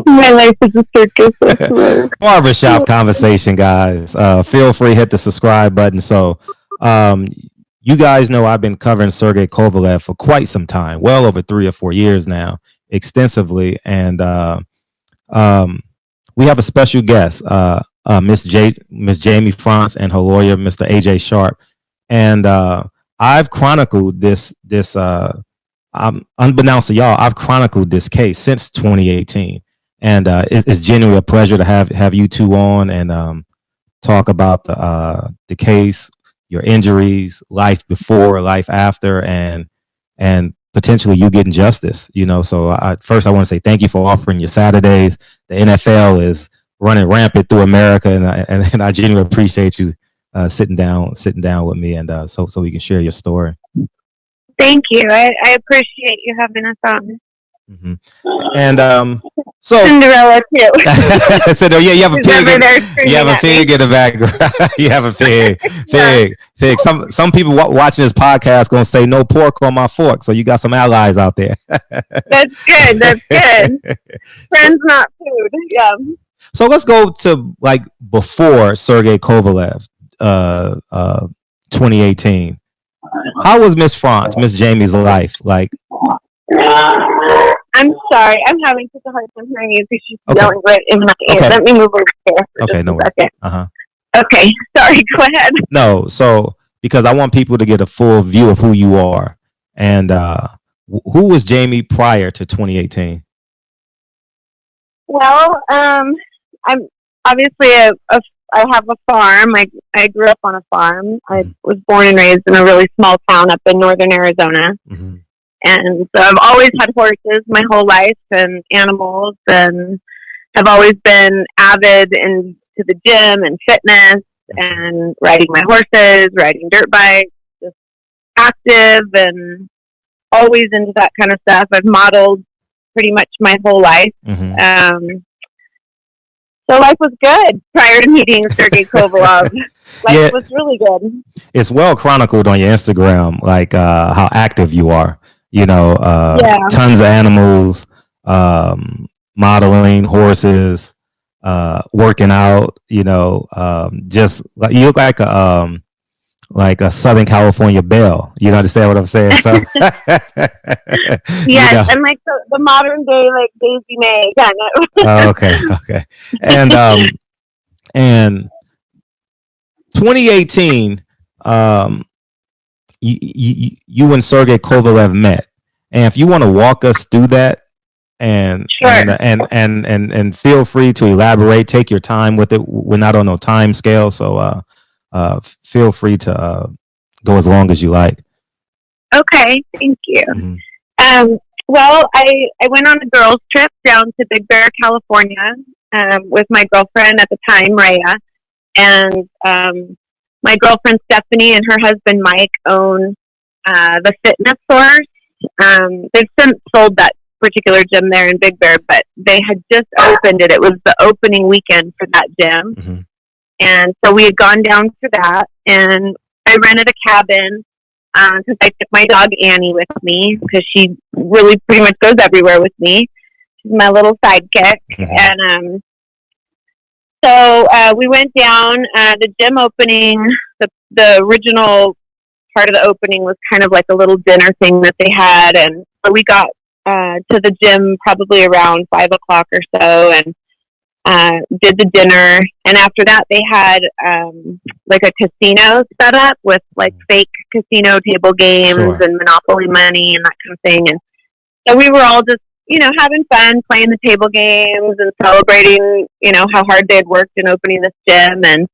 My life is a circus. Barbershop conversation, guys. Feel free, hit the subscribe button. So, you guys know I've been covering Sergey Kovalev for quite some time, well over 3 or 4 years now, extensively. And we have a special guest, Miss Jamie France, and her lawyer, Mr. AJ Sharp. And I've chronicled this. Unbeknownst to y'all, I've chronicled this case since 2018, and it's genuinely a pleasure to have you two on and talk about the case, your injuries, life before, life after, and potentially you getting justice. So first I want to say thank you for offering your Saturdays. The NFL is running rampant through America, and I genuinely appreciate you sitting down with me, and so we can share your story. Thank you. I appreciate you having us on. Mm-hmm. And so Cinderella too. So yeah, you have a pig. You have a pig in the background. You have a pig. Pig. Some people watching this podcast gonna say no pork on my fork. So you got some allies out there. That's good. Friends, not food. Yeah. So let's go to like before Sergey Kovalev, 2018. How was Miss France, Miss Jamie's life like? I'm sorry, I'm having such a hard time hearing you because she's yelling right in my ear. Okay. Let me move over there for just a second. Okay, sorry, go ahead. No, so because I want people to get a full view of who you are, and who was Jamie prior to 2018? Well, I'm obviously I have a farm. I grew up on a farm. I was born and raised in a really small town up in northern Arizona. Mm-hmm. And so I've always had horses my whole life and animals, and have always been avid into the gym and fitness and riding my horses, riding dirt bikes, just active and always into that kind of stuff. I've modeled pretty much my whole life. Mm-hmm. So life was good prior to meeting Sergey Kovalev. Life was really good. It's well chronicled on your Instagram, like how active you are. Tons of animals, modeling horses, working out. Just you look like a Southern California belle. You understand what I'm saying? So yes, and like the modern day like Daisy May kind of. Okay, and 2018, you and Sergey Kovalev met, and if you want to walk us through that, and sure. and feel free to elaborate. Take your time with it. We're not on no time scale, so feel free to go as long as you like. Okay, thank you. Mm-hmm. Well, I went on a girls' trip down to Big Bear, California, with my girlfriend at the time, Rhea, and my girlfriend Stephanie and her husband Mike own the fitness source. They've since sold that particular gym there in Big Bear, but they had just opened it. It was the opening weekend for that gym. Mm-hmm. And so we had gone down for that, and I rented a cabin because I took my dog Annie with me because she really pretty much goes everywhere with me. She's my little sidekick. Mm-hmm. And so we went down. The gym opening, the original part of the opening was kind of like a little dinner thing that they had, and so we got to the gym probably around 5 o'clock or so, and did the dinner, and after that they had like a casino set up with like fake casino table games and Monopoly money and that kind of thing. And so we were all just, having fun playing the table games and celebrating, how hard they had worked in opening this gym. And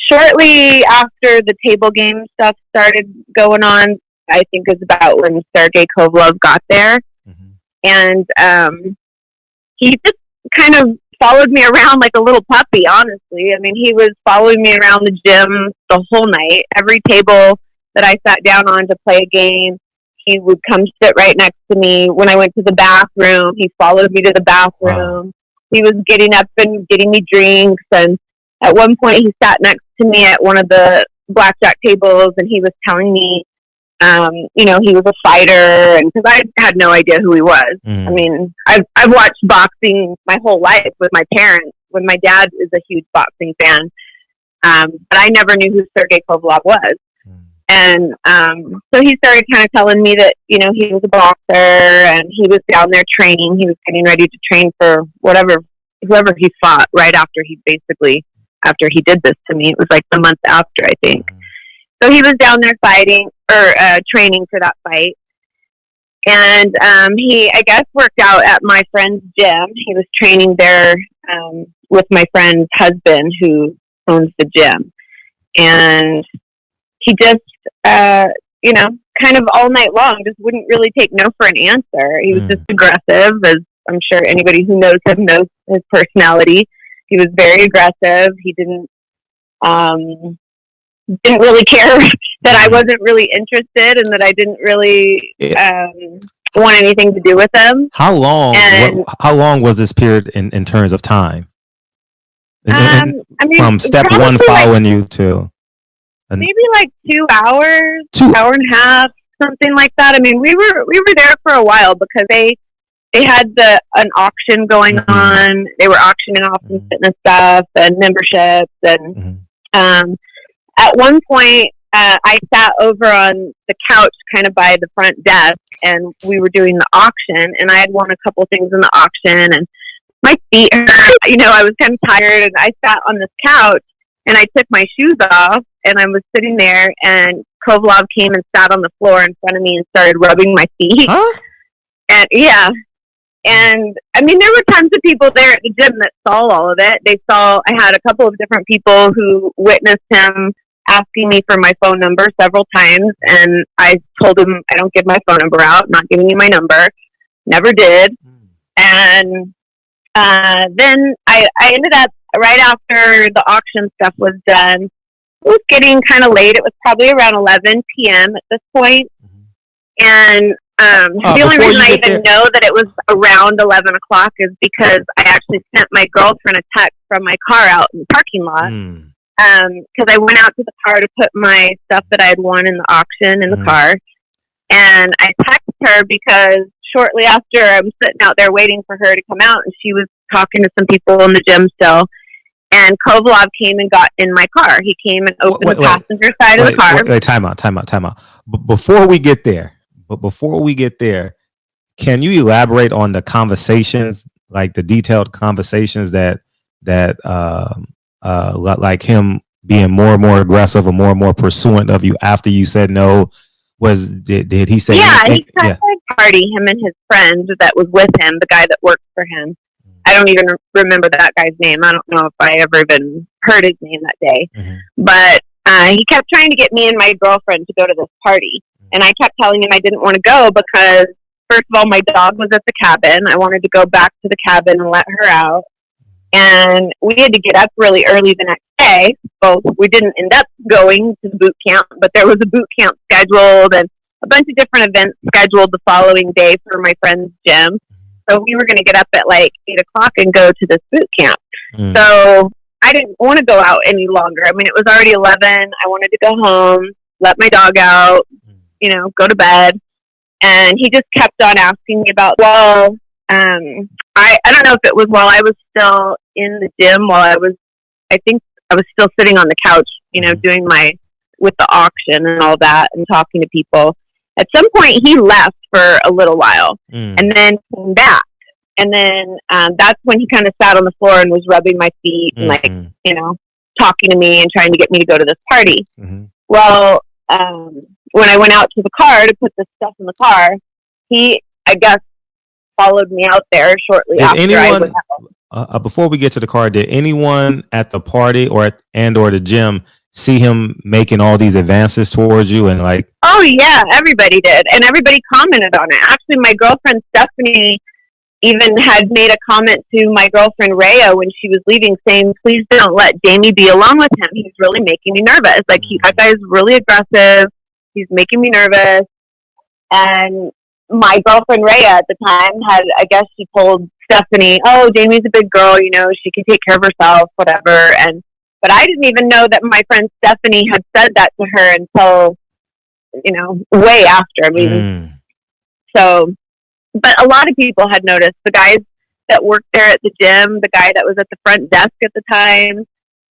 shortly after the table game stuff started going on, I think is about when Sergey Kovalev got there. Mm-hmm. And he just kind of followed me around like a little puppy, honestly. I mean, he was following me around the gym the whole night. Every table that I sat down on to play a game, he would come sit right next to me. When I went to the bathroom, he followed me to the bathroom. Wow. He was getting up and getting me drinks. And at one point, he sat next to me at one of the blackjack tables, and he was telling me You know, he was a fighter, and because I had no idea who he was. I mean, I've watched boxing my whole life with my parents. When my dad is a huge boxing fan, but I never knew who Sergey Kovalev was. And so he started kind of telling me that, you know, he was a boxer and he was down there training. He was getting ready to train for whoever he fought right after he did this to me. It was like the month after, I think. So he was down there fighting or training for that fight. And he, I guess, worked out at my friend's gym. He was training there with my friend's husband who owns the gym. And he just, you know, kind of all night long just wouldn't really take no for an answer. He was just aggressive, as I'm sure anybody who knows him knows his personality. He was very aggressive. He didn't really care that I wasn't really interested and that I didn't really want anything to do with him. How long was this period in terms of time? I mean, from step one following you to maybe like 2 hours, hour and a half, something like that. I mean, we were there for a while because they had an auction going on. They were auctioning off some fitness stuff and memberships. And at one point, I sat over on the couch kind of by the front desk, and we were doing the auction, and I had won a couple things in the auction, and my feet hurt. You know, I was kind of tired, and I sat on this couch, and I took my shoes off, and I was sitting there, and Kovalev came and sat on the floor in front of me and started rubbing my feet. Huh? And yeah. And I mean, there were tons of people there at the gym that saw all of it. I had a couple of different people who witnessed him asking me for my phone number several times. And I told him, I don't give my phone number out. I'm not giving you my number. Never did. And then I ended up, right after the auction stuff was done, it was getting kind of late. It was probably around 11 p.m. at this point. And the only reason I even know that it was around 11 o'clock is because I actually sent my girlfriend a text from my car out in the parking lot. Because I went out to the car to put my stuff that I had won in the auction in the car. And I texted her because shortly after I was sitting out there waiting for her to come out, and she was talking to some people in the gym still. And Kovalev came and got in my car. He came and opened the passenger side of the car. Time out. Before we get there, can you elaborate on the conversations, like the detailed conversations that like him being more and more aggressive or more pursuant of you after you said no? Did he say? Yeah, he tried to party, him and his friend that was with him, the guy that worked for him. I don't even remember that guy's name. I don't know if I ever even heard his name that day. But he kept trying to get me and my girlfriend to go to this party. And I kept telling him I didn't want to go because, first of all, my dog was at the cabin. I wanted to go back to the cabin and let her out. And we had to get up really early the next day. So we didn't end up going to the boot camp, but there was a boot camp scheduled and a bunch of different events scheduled the following day for my friend's gym. So we were going to get up at like 8 o'clock and go to this boot camp. So I didn't want to go out any longer. I mean, it was already 11. I wanted to go home, let my dog out, you know, go to bed. And he just kept on asking me about, I don't know if it was while I was still in the gym, I think I was still sitting on the couch, you know, doing with the auction and all that and talking to people. At some point he left for a little while and then came back. And then that's when he kind of sat on the floor and was rubbing my feet and like, you know, talking to me and trying to get me to go to this party. Well, when I went out to the car to put the stuff in the car, he, I guess, followed me out there shortly after I went out. Before we get to the car, did anyone at the party or the gym see him making all these advances towards you and like? Oh yeah, everybody did, and everybody commented on it. Actually, my girlfriend Stephanie even had made a comment to my girlfriend Rhea when she was leaving, saying, "Please don't let Jamie be alone with him. He's really making me nervous. Like that guy's really aggressive. He's making me nervous." And my girlfriend Rhea at the time I guess she told Stephanie, "Oh, Jamie's a big girl, you know, she can take care of herself, whatever." But I didn't even know that my friend Stephanie had said that to her until way after. I mean, so, but a lot of people had noticed. The guys that worked there at the gym, the guy that was at the front desk at the time.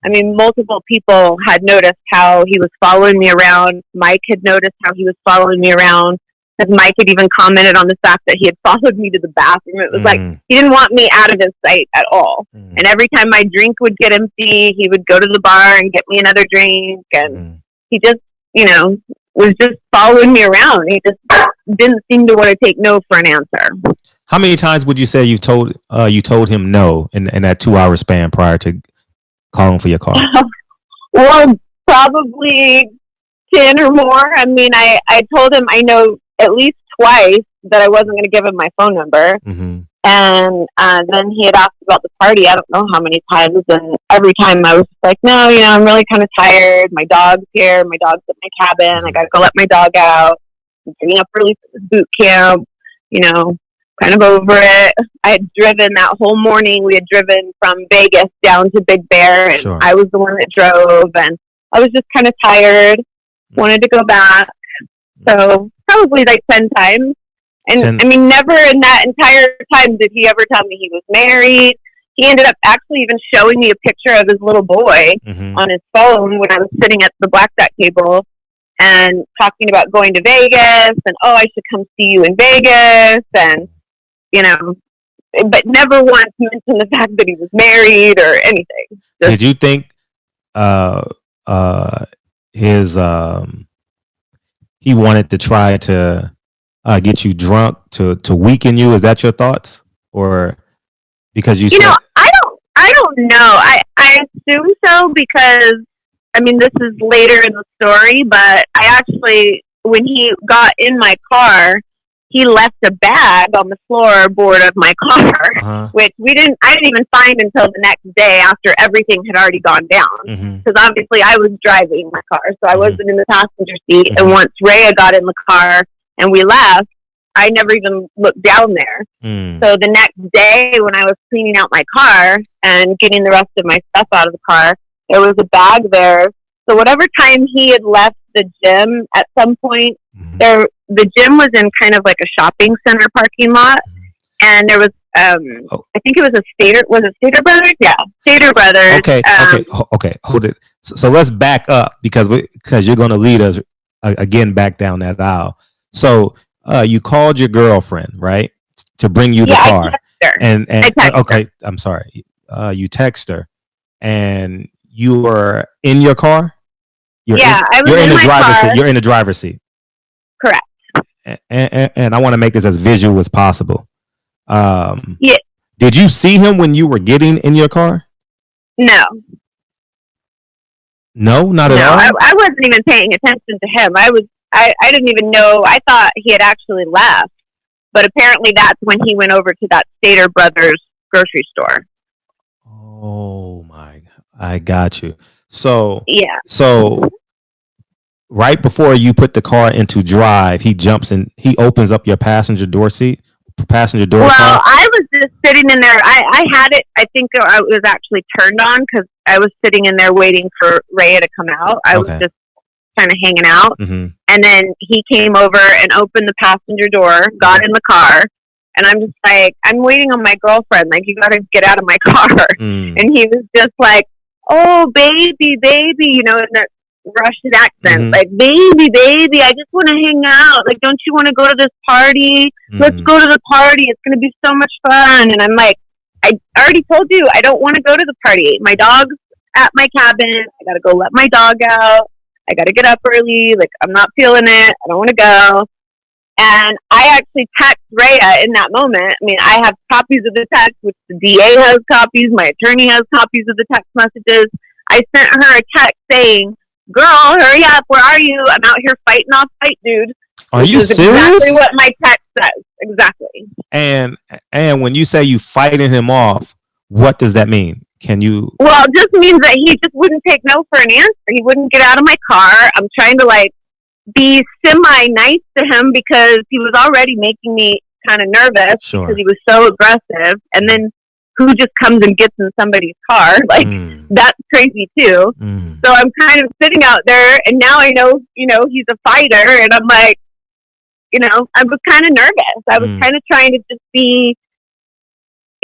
I mean, multiple people had noticed how he was following me around. Mike had noticed how he was following me around. Because Mike had even commented on the fact that he had followed me to the bathroom. It was like he didn't want me out of his sight at all. And every time my drink would get empty, he would go to the bar and get me another drink. And he just, was just following me around. He just didn't seem to want to take no for an answer. How many times would you say you told him no in that 2-hour span prior to calling for your car? Well, probably 10 or more. I mean, I told him I know at least twice that I wasn't going to give him my phone number. And then he had asked about the party. I don't know how many times. And every time I was like, no, I'm really kind of tired. My dog's here. My dog's at my cabin. I got to go let my dog out. I'm getting up early for this boot camp, kind of over it. I had driven that whole morning. We had driven from Vegas down to Big Bear. And Sure. I was the one that drove. And I was just kind of tired. Wanted to go back. So probably like 10 times. And I mean, never in that entire time did he ever tell me he was married. He ended up actually even showing me a picture of his little boy on his phone when I was sitting at the blackjack table and talking about going to Vegas and, oh, I should come see you in Vegas. And, but never once mentioned the fact that he was married or anything. Did you think he wanted to try to get you drunk to weaken you? Is that your thoughts? Or because you said... I don't know. I assume so because, I mean, this is later in the story, but I actually, when he got in my car, he left a bag on the floorboard of my car, which I didn't even find until the next day after everything had already gone down. Because obviously I was driving my car, so I wasn't in the passenger seat. And once Rhea got in the car and we left, I never even looked down there. So the next day when I was cleaning out my car and getting the rest of my stuff out of the car, there was a bag there. So whatever time he had left the gym, at some point, the gym was in kind of like a shopping center parking lot. And there was, I think it was was it Stater Brothers? Yeah, Stater Brothers. Okay, hold it. So let's back up because you're going to lead us again back down that aisle. So you called your girlfriend, right, to bring you the car, and okay, I'm sorry, you text her, and you were in your car. You're in the driver's seat. You're in the driver's seat. Correct. And I want to make this as visual as possible. Did you see him when you were getting in your car? No. No, not at all. I wasn't even paying attention to him. I didn't even know. I thought he had actually left, but apparently that's when he went over to that Stater Brothers grocery store. Oh my! I got you. So yeah. So right before you put the car into drive, he jumps in. He opens up your passenger door seat. Well, I was just sitting in there. I had it. I think it was actually turned on because I was sitting in there waiting for Rhea to come out. I was just kind of hanging out. And then he came over and opened the passenger door, got in the car, and I'm just like, I'm waiting on my girlfriend. Like, you got to get out of my car. And he was just like, oh, baby, in that Russian accent, like, baby, I just want to hang out. Like, don't you want to go to this party? Let's go to the party. It's going to be so much fun. And I'm like, I already told you, I don't want to go to the party. My dog's at my cabin. I got to go let my dog out. I got to get up early. Like, I'm not feeling it. I don't want to go. And I actually text Rhea in that moment. I mean, I have copies of the text, which the DA has copies. My attorney has copies of the text messages. I sent her a text saying, girl, hurry up. Where are you? I'm out here fighting off fight, dude. Are you serious? Exactly what my text says. Exactly. And when you say you fighting him off, what does that mean? Can you? Well, it just means that he just wouldn't take no for an answer. He wouldn't get out of my car. I'm trying to be semi-nice to him because he was already making me kind of nervous because he was so aggressive. And then who just comes and gets in somebody's car. Like, that's crazy too. So I'm kind of sitting out there, and now I know, he's a fighter, and I'm like, I was kind of nervous. I was kind of trying to just be,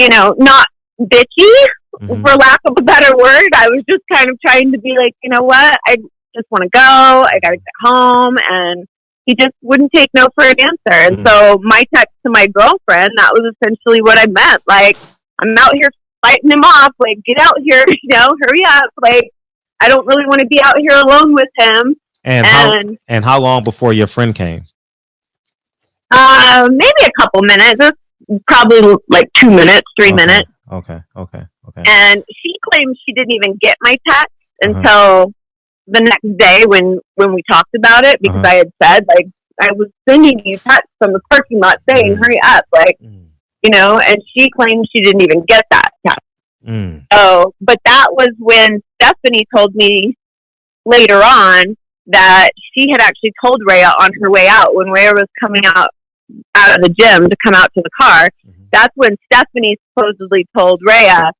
not bitchy, for lack of a better word. I was just kind of trying to be like, you know what? I just want to go. I got to get home. And he just wouldn't take no for an answer. And so my text to my girlfriend, that was essentially what I meant. Like, I'm out here fighting him off. Like, get out here, hurry up. Like, I don't really want to be out here alone with him. And how long before your friend came? Maybe a couple minutes. Probably like 2 minutes, 3 minutes. Okay. And she claims she didn't even get my text until the next day when we talked about it, because I had said, like, I was sending you texts from the parking lot saying, hurry up, like, and she claims she didn't even get that text. So, but that was when Stephanie told me later on that she had actually told Rhea on her way out, when Rhea was coming out of the gym to come out to the car. That's when Stephanie supposedly told Rhea,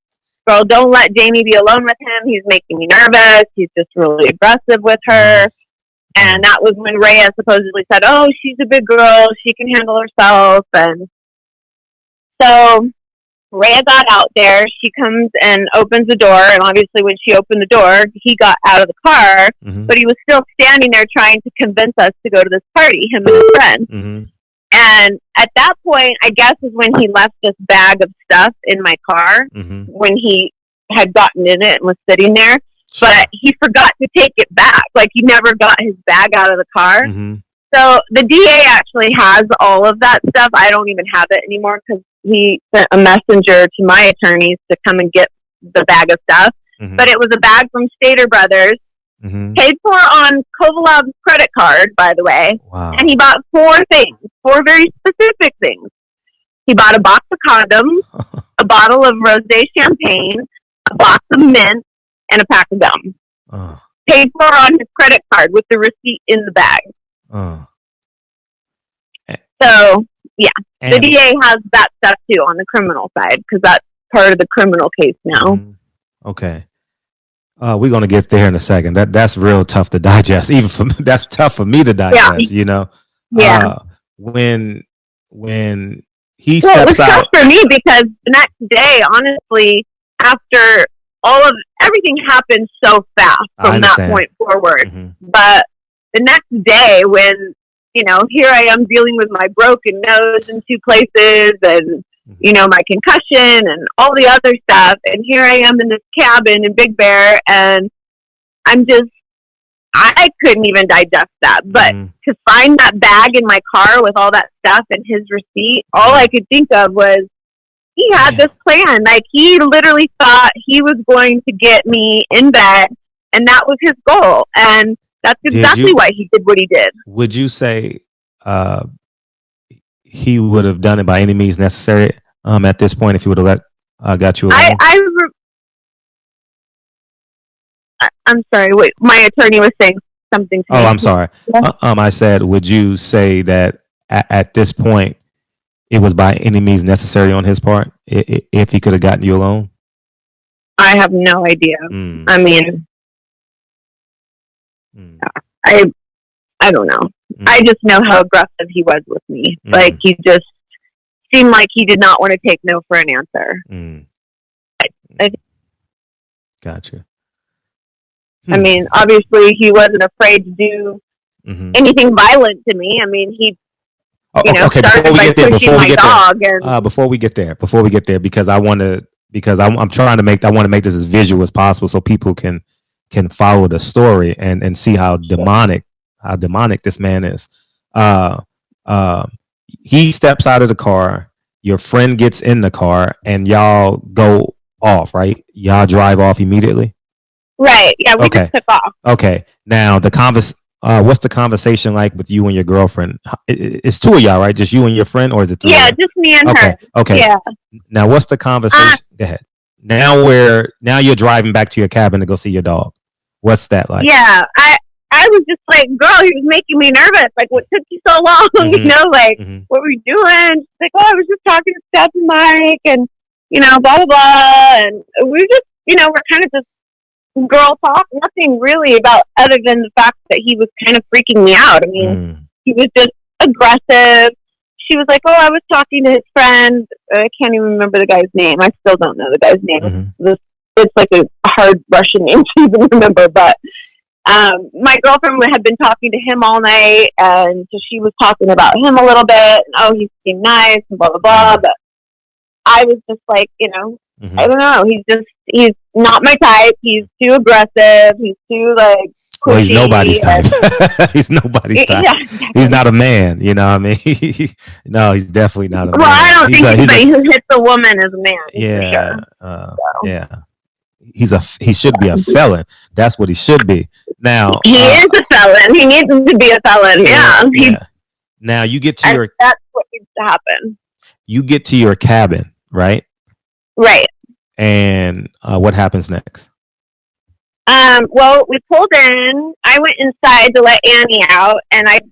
girl, don't let Jamie be alone with him. He's making me nervous. He's just really aggressive with her. And that was when Rhea supposedly said, oh, she's a big girl. She can handle herself. And so Rhea got out there. She comes and opens the door. And obviously when she opened the door, he got out of the car. But he was still standing there trying to convince us to go to this party, him and his friend. And at that point, I guess, is when he left this bag of stuff in my car, when he had gotten in it and was sitting there. But he forgot to take it back. Like, he never got his bag out of the car. So the DA actually has all of that stuff. I don't even have it anymore, because he sent a messenger to my attorneys to come and get the bag of stuff. But it was a bag from Stater Brothers. Paid for on Kovalev's credit card, by the way. Wow. And he bought 4 things, 4 very specific things. He bought a box of condoms, a bottle of rosé champagne, a box of mint, and a pack of gum. Paid for on his credit card with the receipt in the bag. So, yeah, the DA has that stuff too on the criminal side, because that's part of the criminal case now. Okay. We're gonna get there in a second. That's real tough to digest. Even for me, that's tough for me to digest. Yeah. When he steps out, it was tough for me, because the next day, honestly, after all of everything happened so fast from that point forward. But the next day, when here I am dealing with my broken nose in 2 places, and my concussion and all the other stuff. And here I am in this cabin in Big Bear, and I couldn't even digest that. But to find that bag in my car with all that stuff and his receipt, all I could think of was, he had this plan. Like, he literally thought he was going to get me in bed, and that was his goal. And that's exactly why he did what he did. Would you say he would have done it by any means necessary at this point if he would have got you alone? I'm sorry. Wait, my attorney was saying something to me. Oh, I'm sorry. I said, would you say that at this point it was by any means necessary on his part if he could have gotten you alone? I have no idea. I mean, I don't know. I just know how aggressive he was with me. Like, he just seemed like he did not want to take no for an answer. Gotcha. I mean, obviously, he wasn't afraid to do anything violent to me. I mean, he, okay, started by pushing my dog. Before we get there, because I want to make this as visual as possible so people can follow the story and see how demonic this man is. He steps out of the car, your friend gets in the car, and y'all go off, right? Y'all drive off immediately? Right. Yeah, we just took off. Okay. Now what's the conversation like with you and your girlfriend? It's 2 of y'all, right? Just you and your friend, or is it 3? Yeah, just me and her. Okay. Yeah. Now what's the conversation? Go ahead. Now you're driving back to your cabin to go see your dog. What's that like? Yeah, I was just like, girl, he was making me nervous. Like, what took you so long? What were you doing? She's like, oh, I was just talking to Steph and Mike, and blah, blah, blah. And we just, we're kind of just girl talk, nothing really about other than the fact that he was kind of freaking me out. I mean, he was just aggressive. She was like, oh, I was talking to his friend. I can't even remember the guy's name. I still don't know the guy's name. It's like a hard Russian name to even remember. But my girlfriend had been talking to him all night, and so she was talking about him a little bit. And, oh, he seemed nice and blah, blah, blah. But I was just like, I don't know. He's not my type. He's too aggressive. He's too like pushy. Well, he's nobody's type. He's nobody's type. Yeah. He's not a man. You know what I mean? No, he's definitely not a man. Well, I don't think anybody who hits a woman is a man. Yeah. For sure. Yeah. He should be a felon. That's what he should be. Now he is a felon. He needs to be a felon. Yeah. Now you get to that's what needs to happen. You get to your cabin, right? Right. And what happens next? Well, we pulled in. I went inside to let Annie out, and it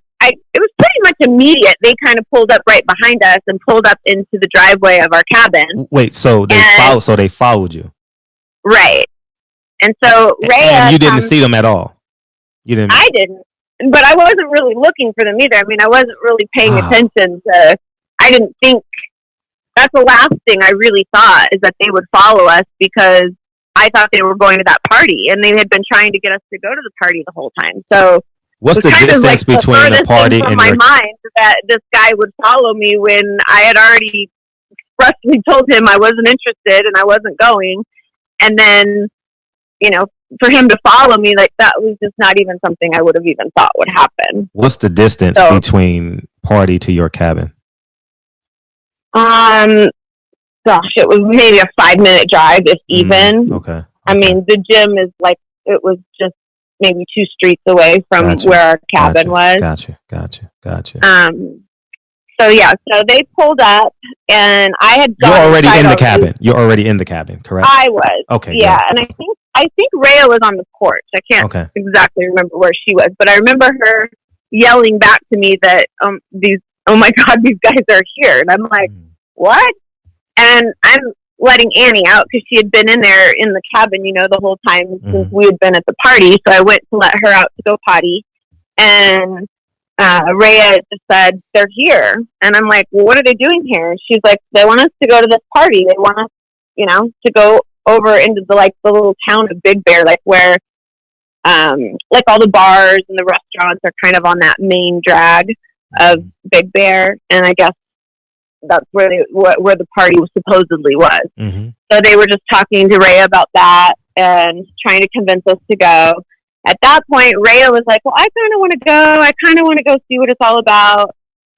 was pretty much immediate. They kind of pulled up right behind us and pulled up into the driveway of our cabin. Wait, so they followed you? Right. And so Rhea, and you didn't see them at all. You didn't. I didn't, but I wasn't really looking for them either. I mean, I wasn't really paying attention to. I didn't think. That's the last thing I really thought, is that they would follow us, because I thought they were going to that party, and they had been trying to get us to go to the party the whole time. So what's the distance between the party and my mind that this guy would follow me when I had already expressly told him I wasn't interested and I wasn't going. And then, for him to follow me, like, that was just not even something I would have even thought would happen. What's the distance between party to your cabin? Gosh, it was maybe a 5-minute drive, if even. Okay. I mean, the gym is like, it was just maybe 2 streets away from where our cabin was. Gotcha. So yeah, so they pulled up, and I had You're already in the cabin. You're already in the cabin, correct? I was. Okay. Yeah, good. And I think Rhea was on the porch. I can't exactly remember where she was, but I remember her yelling back to me that oh my God, these guys are here, and I'm like, what? And I'm letting Annie out because she had been in there in the cabin, the whole time since we had been at the party. So I went to let her out to go potty, and Rhea just said, they're here. And I'm like, well, what are they doing here? And she's like, they want us to go to this party. They want us, to go over into the little town of Big Bear, where, all the bars and the restaurants are kind of on that main drag of Big Bear. And I guess that's where the party supposedly was. So they were just talking to Rhea about that and trying to convince us to go. At that point, Rhea was like, well, I kind of want to go. I kind of want to go see what it's all about.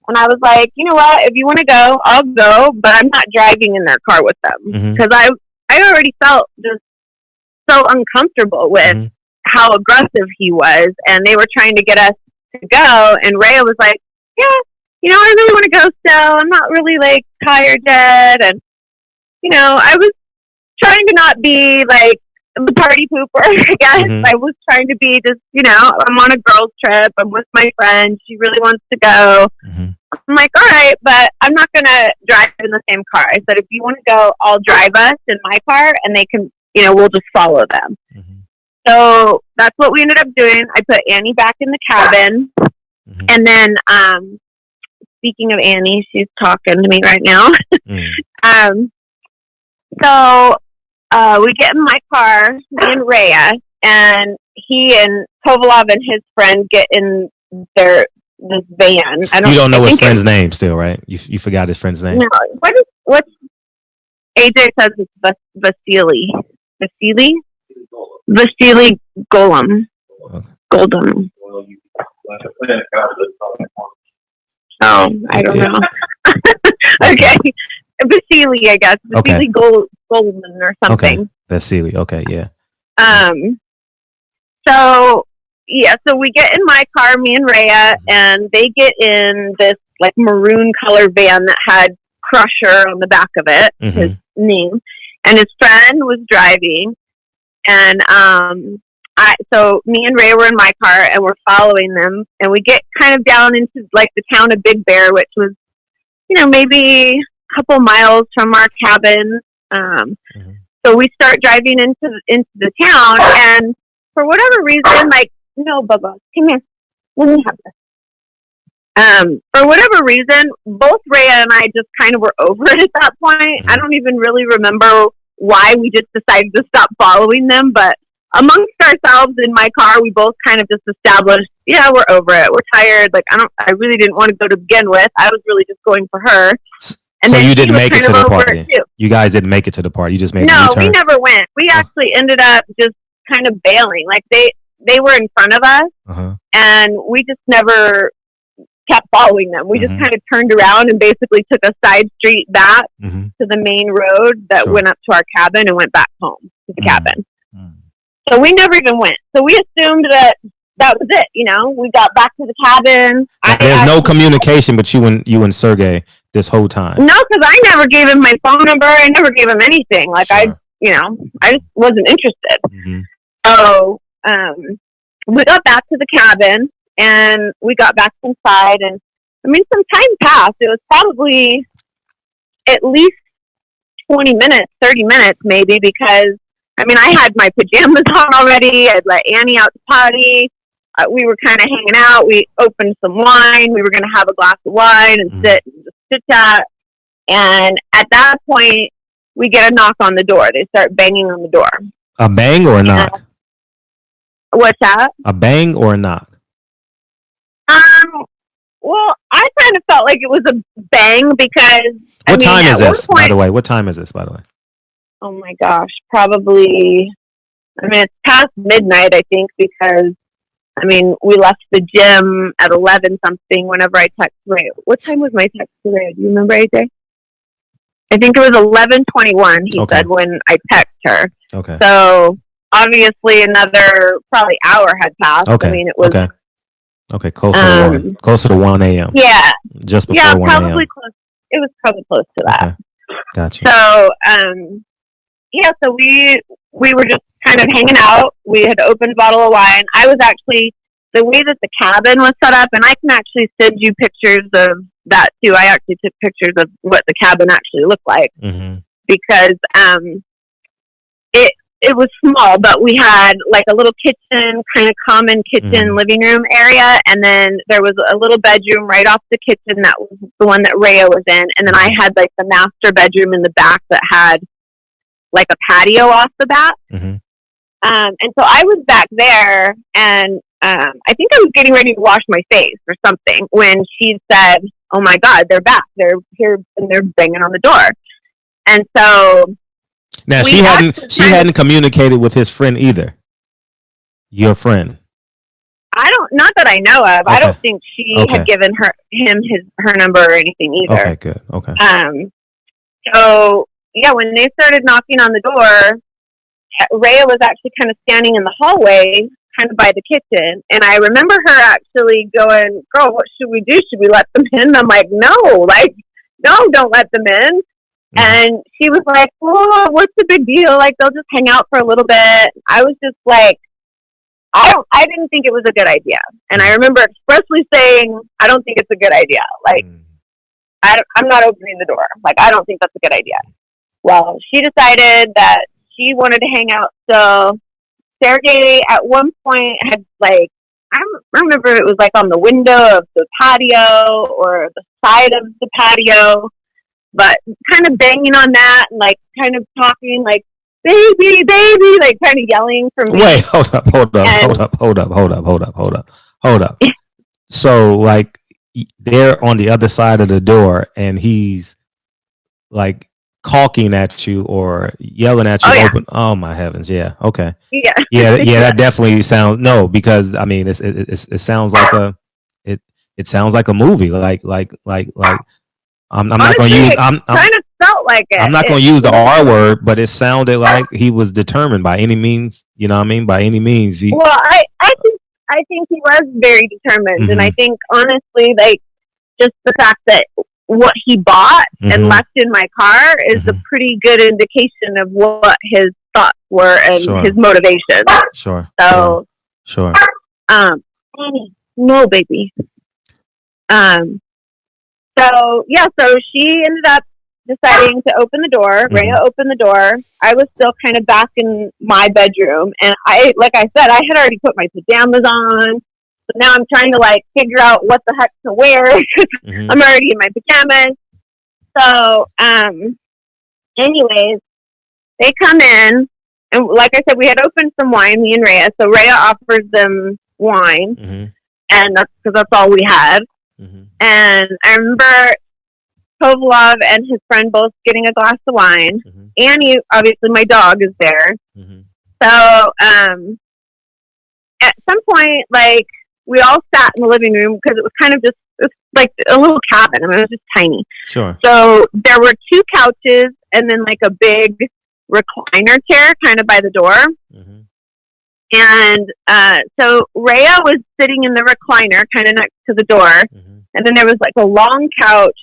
And I was like, you know what? If you want to go, I'll go, but I'm not driving in their car with them. Because I already felt just so uncomfortable with how aggressive he was. And they were trying to get us to go. And Rhea was like, yeah, I really want to go still. I'm not really tired yet. And, I was trying to not be the party pooper, I guess. I was trying to be just, I'm on a girls trip. I'm with my friend. She really wants to go. I'm like, all right, but I'm not going to drive in the same car. I said, if you want to go, I'll drive us in my car, and they can, we'll just follow them. So that's what we ended up doing. I put Annie back in the cabin. And then, speaking of Annie, she's talking to me right now. So we get in my car, me and Rhea, and he and Kovalev and his friend get in this van. You don't know his friend's name still, right? You forgot his friend's name? No. What's AJ says it's Vasily. Vasily Golem. Golden. Oh, I don't know. Okay. Vasily, I guess. Vasily Goldman or something. Okay. Vasily. Okay, yeah. So we get in my car, me and Rhea, and they get in this maroon color van that had Crusher on the back of it, his name, and his friend was driving. And so me and Ray were in my car, and we're following them, and we get kind of down into the town of Big Bear, which was, maybe a couple miles from our cabin. So we start driving into the town, and for whatever reason, like, no, Bubba, come here, let me have this. For whatever reason, both Rhea and I just kind of were over it at that point. I don't even really remember why we just decided to stop following them, but amongst ourselves in my car, we both kind of just established, yeah, we're over it. We're tired. Like, I really didn't want to go to begin with. I was really just going for her. And so you didn't make it to the party? You guys didn't make it to the party? You just made a U-turn? No, we never went. We actually ended up just kind of bailing. Like, they were in front of us, and we just never kept following them. We just kind of turned around and basically took a side street back to the main road that went up to our cabin and went back home to the cabin. So we never even went. So we assumed that was it. You know, we got back to the cabin. There's no communication between you and Sergey this whole time. No, because I never gave him my phone number. I never gave him anything. Like, I just wasn't interested. So we got back to the cabin. And we got back inside, and I mean, some time passed. It was probably at least 20 minutes, 30 minutes maybe, because, I mean, I had my pajamas on already. I'd let Annie out to potty. We were kind of hanging out. We opened some wine. We were going to have a glass of wine and sit and just chit-chat. And at that point, we get a knock on the door. They start banging on the door. A bang or a knock? What's that? A bang or a knock? Well, I kind of felt like it was a bang because... What time is this, by the way? What time is this, by the way? Oh, my gosh. Probably... I mean, it's past midnight, I think, because, I mean, we left the gym at 11-something whenever I texted Ray. What time was my text to Ray? Do you remember, AJ? I think it was 11:21, he said, when I texted her. Okay. So, obviously, another probably hour had passed. Okay. I mean, it was... Okay, closer to 1 a.m. Yeah. Just before 1 a.m. Probably close. It was probably close to that. Okay. Gotcha. So, so we were just kind of hanging out. We had opened a bottle of wine. I was actually, the way that the cabin was set up, and I can actually send you pictures of that too. I actually took pictures of what the cabin actually looked like because it was small, but we had like a little kitchen, kind of common kitchen living room area. And then there was a little bedroom right off the kitchen. That was the one that Rhea was in. And then I had like the master bedroom in the back that had like a patio off the back. And so I was back there, and I think I was getting ready to wash my face or something when she said, "Oh my God, they're back. They're here and they're banging on the door." And so... Now she hadn't communicated with his friend either. Your friend. Not that I know of. Okay. I don't think she had given her number or anything either. Okay, good. Okay. So yeah, when they started knocking on the door, Rhea was actually kind of standing in the hallway, kind of by the kitchen, and I remember her actually going, "Girl, what should we do? Should we let them in?" I'm like, "No, don't let them in." And she was like, "Oh, what's the big deal? Like, they'll just hang out for a little bit." I was just like, I didn't think it was a good idea. And I remember expressly saying, "I don't think it's a good idea. Like, I'm not opening the door. Like, I don't think that's a good idea." Well, she decided that she wanted to hang out. So Sergey at one point had like, I don't remember if it was like on the window of the patio or the side of the patio, but kind of banging on that and like kind of talking like, "Baby, baby," like kind of yelling for me. Wait, hold up. So like they're on the other side of the door and he's like caulking at you or yelling at you. Open. Oh my heavens. Yeah. Okay. Yeah. That definitely sounds, because I mean, it sounds like it sounds like a movie. Like I'm not going to use. I'm kind of felt like it. I'm not going to use the R word, but it sounded like he was determined by any means. You know what I mean? By any means. Well, I think he was very determined, and I think honestly, like just the fact that what he bought and left in my car is a pretty good indication of what his thoughts were and his motivation. Sure. So. Sure. No, baby. So she ended up deciding to open the door. Rhea opened the door. I was still kind of back in my bedroom. And like I said, I had already put my pajamas on. So now I'm trying to like figure out what the heck to wear. I'm already in my pajamas. So, anyways, they come in. And like I said, we had opened some wine, me and Rhea. So Rhea offers them wine. And that's because that's all we had. And I remember Kovalev and his friend both getting a glass of wine. Annie, obviously my dog, is there. So at some point, like, we all sat in the living room because it was kind of just like a little cabin. I mean, it was just tiny. Sure. So there were 2 couches and then like a big recliner chair kind of by the door. And so Rhea was sitting in the recliner kind of next to the door. And then there was like a long couch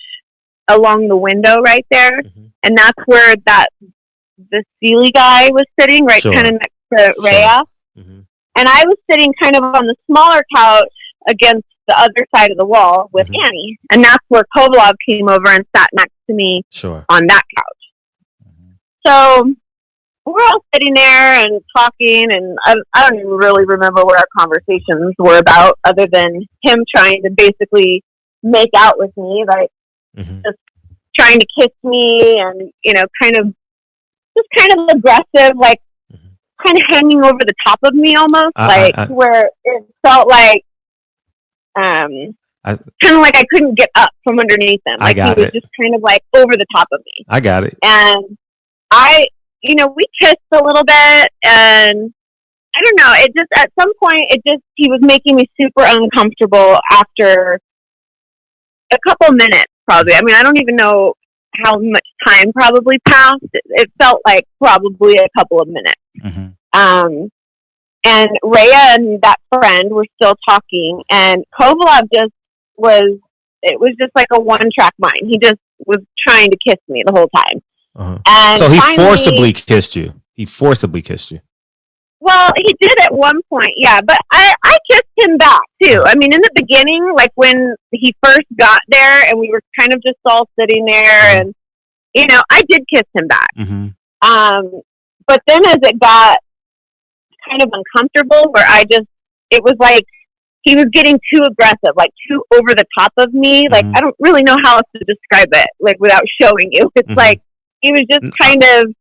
along the window right there. And that's where the Sealy guy was sitting, right, kind of next to Rhea. And I was sitting kind of on the smaller couch against the other side of the wall with Annie. And that's where Kovalev came over and sat next to me on that couch. So we're all sitting there and talking, and I don't even really remember what our conversations were about, other than him trying to basically make out with me, like just trying to kiss me, and kind of aggressive, like kind of hanging over the top of me almost, where it felt like kind of like I couldn't get up from underneath him. Like he was just kind of like over the top of me. I got it. And we kissed a little bit, and I don't know, it just, at some point, he was making me super uncomfortable after a couple minutes, probably. I mean, I don't even know how much time probably passed. It felt like probably a couple of minutes. And Rhea and that friend were still talking, and Kovalev it was just like a one-track mind. He just was trying to kiss me the whole time. And so he forcibly kissed you. Well, he did at one point, yeah. But I kissed him back, too. I mean, in the beginning, like when he first got there and we were kind of just all sitting there, and, I did kiss him back. But then as it got kind of uncomfortable, where it was like he was getting too aggressive, like too over the top of me. Like, I don't really know how else to describe it, like, without showing you. It's like he was just kind of...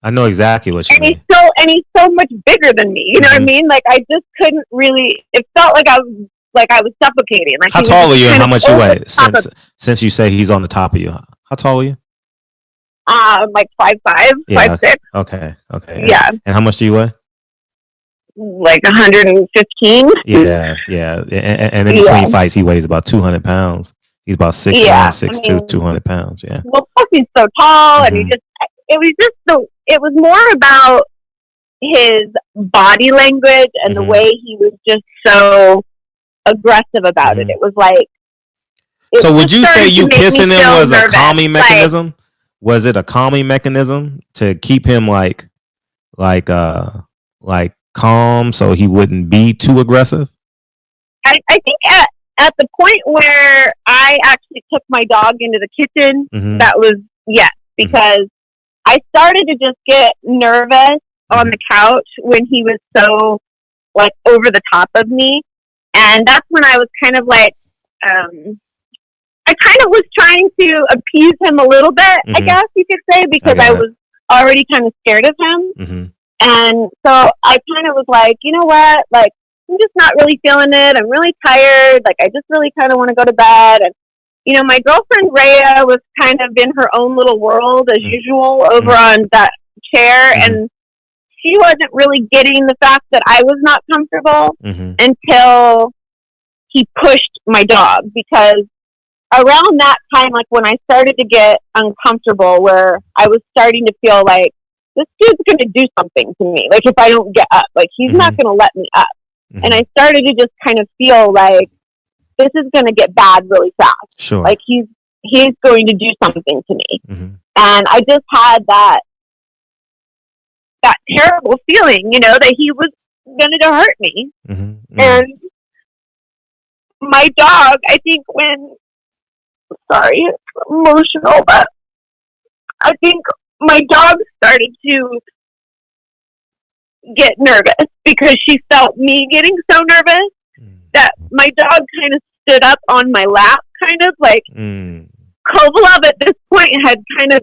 I know exactly what you mean. He's so much bigger than me. You know what I mean? Like, I just couldn't really... It felt like I was suffocating. Like, how tall are you and how much you weigh? Since you say he's on the top of you, how tall are you? Like 5'5", 5'6". Okay. Yeah. And how much do you weigh? Like 115. Yeah. And in between fights, he weighs about 200 pounds. He's about 6'2", 200 pounds. Yeah. Well, plus he's so tall, and it was more about his body language and the way he was just so aggressive about it. It was like... So would you say you kissing him was a calming mechanism? Was it a calming mechanism to keep him like calm, so he wouldn't be too aggressive? I think at the point where I actually took my dog into the kitchen, that was, because I started to just get nervous on the couch when he was so like over the top of me. And that's when I was kind of like, I kind of was trying to appease him a little bit, I guess you could say, because I was already kind of scared of him. And so I kind of was like, you know what, like, I'm just not really feeling it. I'm really tired. Like, I just really kind of want to go to bed. And, my girlfriend Rhea was kind of in her own little world as usual over on that chair. And she wasn't really getting the fact that I was not comfortable until he pushed my dog. Because around that time, like when I started to get uncomfortable, where I was starting to feel like, this dude's going to do something to me. Like, if I don't get up, like, he's not going to let me up. And I started to just kind of feel like this is going to get bad really fast. Sure. Like, he's going to do something to me. And I just had that terrible feeling, that he was going to hurt me. And my dog, I think sorry, it's emotional, but I think my dog started to get nervous because she felt me getting so nervous that my dog kind of stood up on my lap, kind of like Kovalev at this point had kind of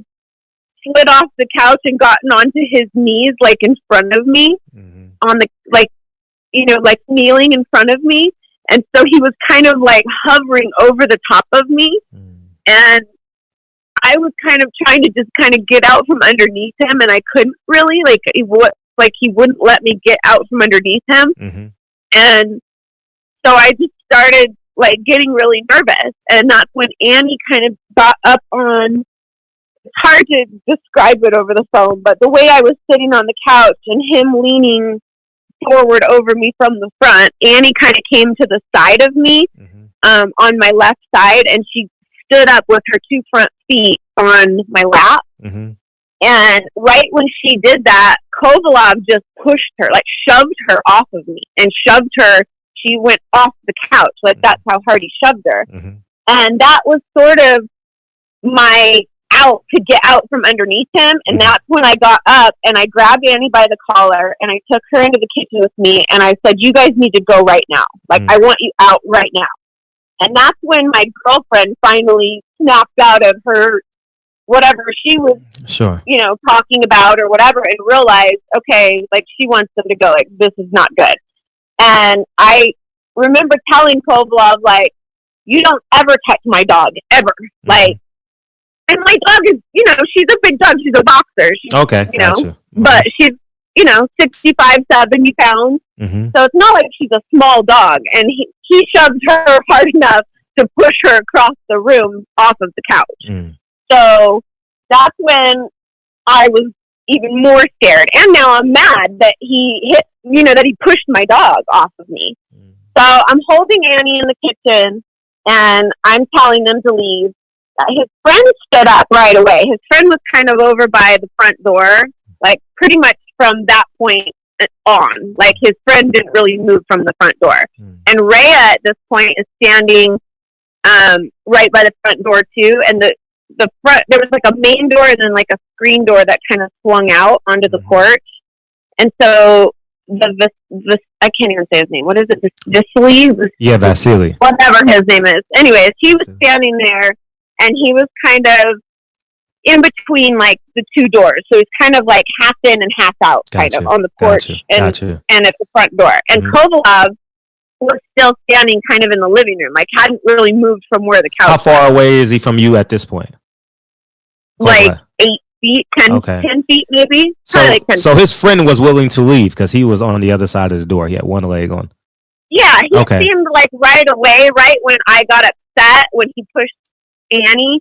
slid off the couch and gotten onto his knees, like in front of me, on the, like, you know, like kneeling in front of me. And so he was kind of like hovering over the top of me. And I was kind of trying to just kind of get out from underneath him, and I couldn't really, like, he wouldn't let me get out from underneath him. And so I just started like getting really nervous. And that's when Annie kind of got up on, it's hard to describe it over the phone, but the way I was sitting on the couch and him leaning forward over me from the front, Annie kind of came to the side of me, on my left side, and she stood up with her two front feet on my lap. And right when she did that, Kovalev just pushed her, like shoved her off of me and shoved her. She went off the couch. Like that's how hard he shoved her. And that was sort of my out to get out from underneath him. And that's when I got up and I grabbed Annie by the collar and I took her into the kitchen with me. And I said, you guys need to go right now. Like, I want you out right now. And that's when my girlfriend finally snapped out of her, whatever she was, you know, talking about or whatever, and realized, okay, like she wants them to go, like, this is not good. And I remember telling Kovalev, like, you don't ever touch my dog, ever. Like, and my dog is, you know, she's a big dog. She's a boxer. She's, you know, but she's, you know, 65, 70 pounds. So it's not like she's a small dog. And he shoved her hard enough to push her across the room off of the couch. So that's when I was even more scared. And now I'm mad that he hit, you know, that he pushed my dog off of me. So I'm holding Annie in the kitchen and I'm telling them to leave. His friend stood up right away. His friend was kind of over by the front door, like pretty much from that point on. Like his friend didn't really move from the front door. And Rhea at this point is standing right by the front door too. And the front, there was like a main door and then like a screen door that kind of swung out onto the porch. And so I can't even say his name. What is it? Vasily? Yeah, Vasily. Whatever his name is. Anyways, he was standing there and he was kind of in between like the two doors. So he's kind of like half in and half out, kind of on the porch and at the front door. And Kovalev was still standing kind of in the living room, like hadn't really moved from where the couch was. How far away is he from you at this point? Like 8 feet, 10 feet maybe. So his friend was willing to leave because he was on the other side of the door. He had one leg on. Yeah, he seemed like right away, right when I got upset, when he pushed Annie,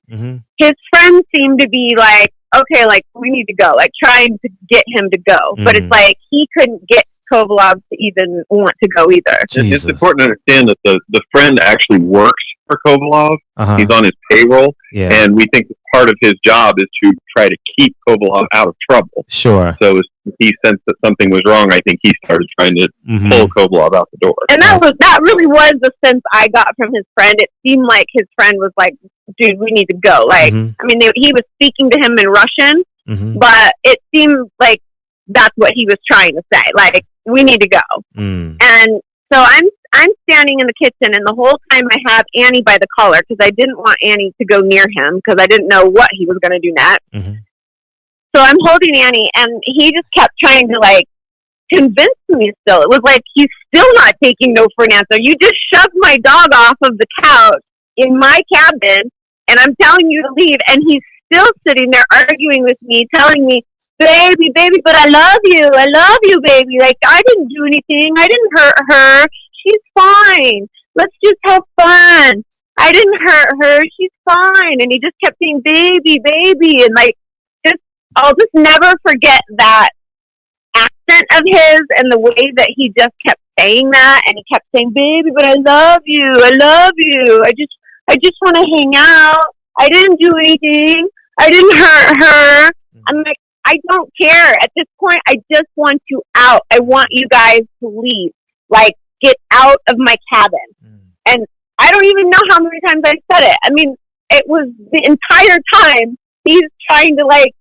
his friend seemed to be like, okay, like we need to go, like trying to get him to go. But it's like he couldn't get Kovalev to even want to go either. It's important to understand that the friend actually works for Kovalev. He's on his payroll, and we think part of his job is to try to keep Kovalev out of trouble. So as he sensed that something was wrong, I think he started trying to pull Kovalev out the door. And that really was the sense I got from his friend. It seemed like his friend was like, dude, we need to go. Like, I mean, he was speaking to him in Russian, but it seemed like that's what he was trying to say. Like, we need to go. And so I'm standing in the kitchen, and the whole time I have Annie by the collar because I didn't want Annie to go near him because I didn't know what he was going to do next. So I'm holding Annie, and he just kept trying to like convince me still. It was like, he's still not taking no for an answer. You just shoved my dog off of the couch in my cabin, and I'm telling you to leave. And he's still sitting there arguing with me, telling me, baby, but I love you, baby. Like, I didn't do anything. I didn't hurt her. She's fine. Let's just have fun. I didn't hurt her. She's fine. And he just kept saying, baby. And like, I'll just never forget that accent of his and the way that he just kept saying that. And he kept saying, baby, but I love you. I just want to hang out. I didn't do anything. I didn't hurt her. I'm like, I don't care. At this point, I just want you out. I want you guys to leave. Like, get out of my cabin. And I don't even know how many times I said it. I mean, it was the entire time he's trying to like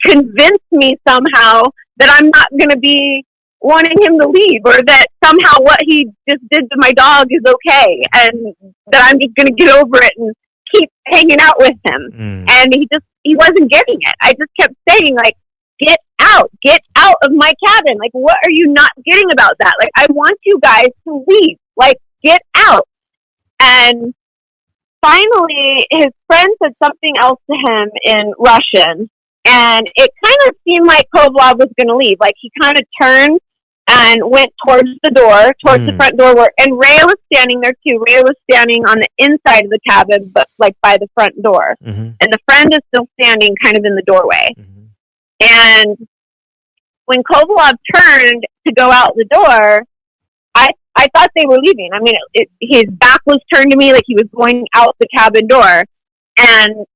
convince me somehow that I'm not going to be wanting him to leave, or that somehow what he just did to my dog is okay, and that I'm just going to get over it and keep hanging out with him. And he wasn't getting it. I just kept saying, like, get out of my cabin. Like, what are you not getting about that? Like, I want you guys to leave. Like, get out. And finally, his friend said something else to him in Russian, and it kind of seemed like Kovalev was going to leave. Like, he kind of turned and went towards the door, towards the front door, and Rhea was standing there too. Rhea was standing on the inside of the cabin, but like by the front door. And the friend is still standing kind of in the doorway. And when Kovalev turned to go out the door, I thought they were leaving. I mean, his back was turned to me like he was going out the cabin door. And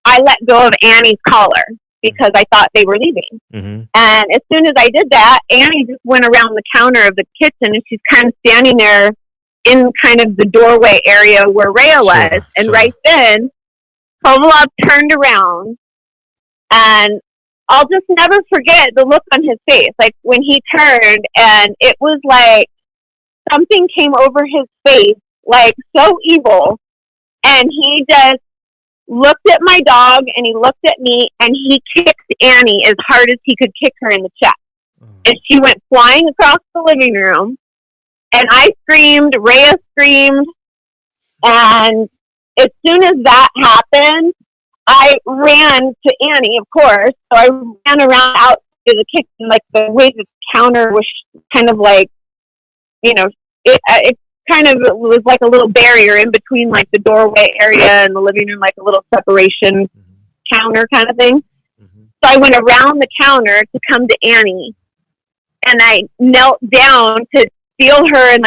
I let go of Annie's collar because I thought they were leaving. And as soon as I did that, Annie just went around the counter of the kitchen, and she's kind of standing there in kind of the doorway area where Rhea was. And right then, Homelog turned around, and I'll just never forget the look on his face. Like, when he turned, and it was like something came over his face, like so evil, and he just looked at my dog, and he looked at me, and he kicked Annie as hard as he could kick her in the chest. And she went flying across the living room, and I screamed, Rhea screamed, and as soon as that happened, I ran to Annie, of course. So I ran around out to the kitchen, like the way the counter was kind of like, you know, it kind of was like a little barrier in between like the doorway area and the living room, like a little separation counter kind of thing. So I went around the counter to come to Annie, and I knelt down to feel her, and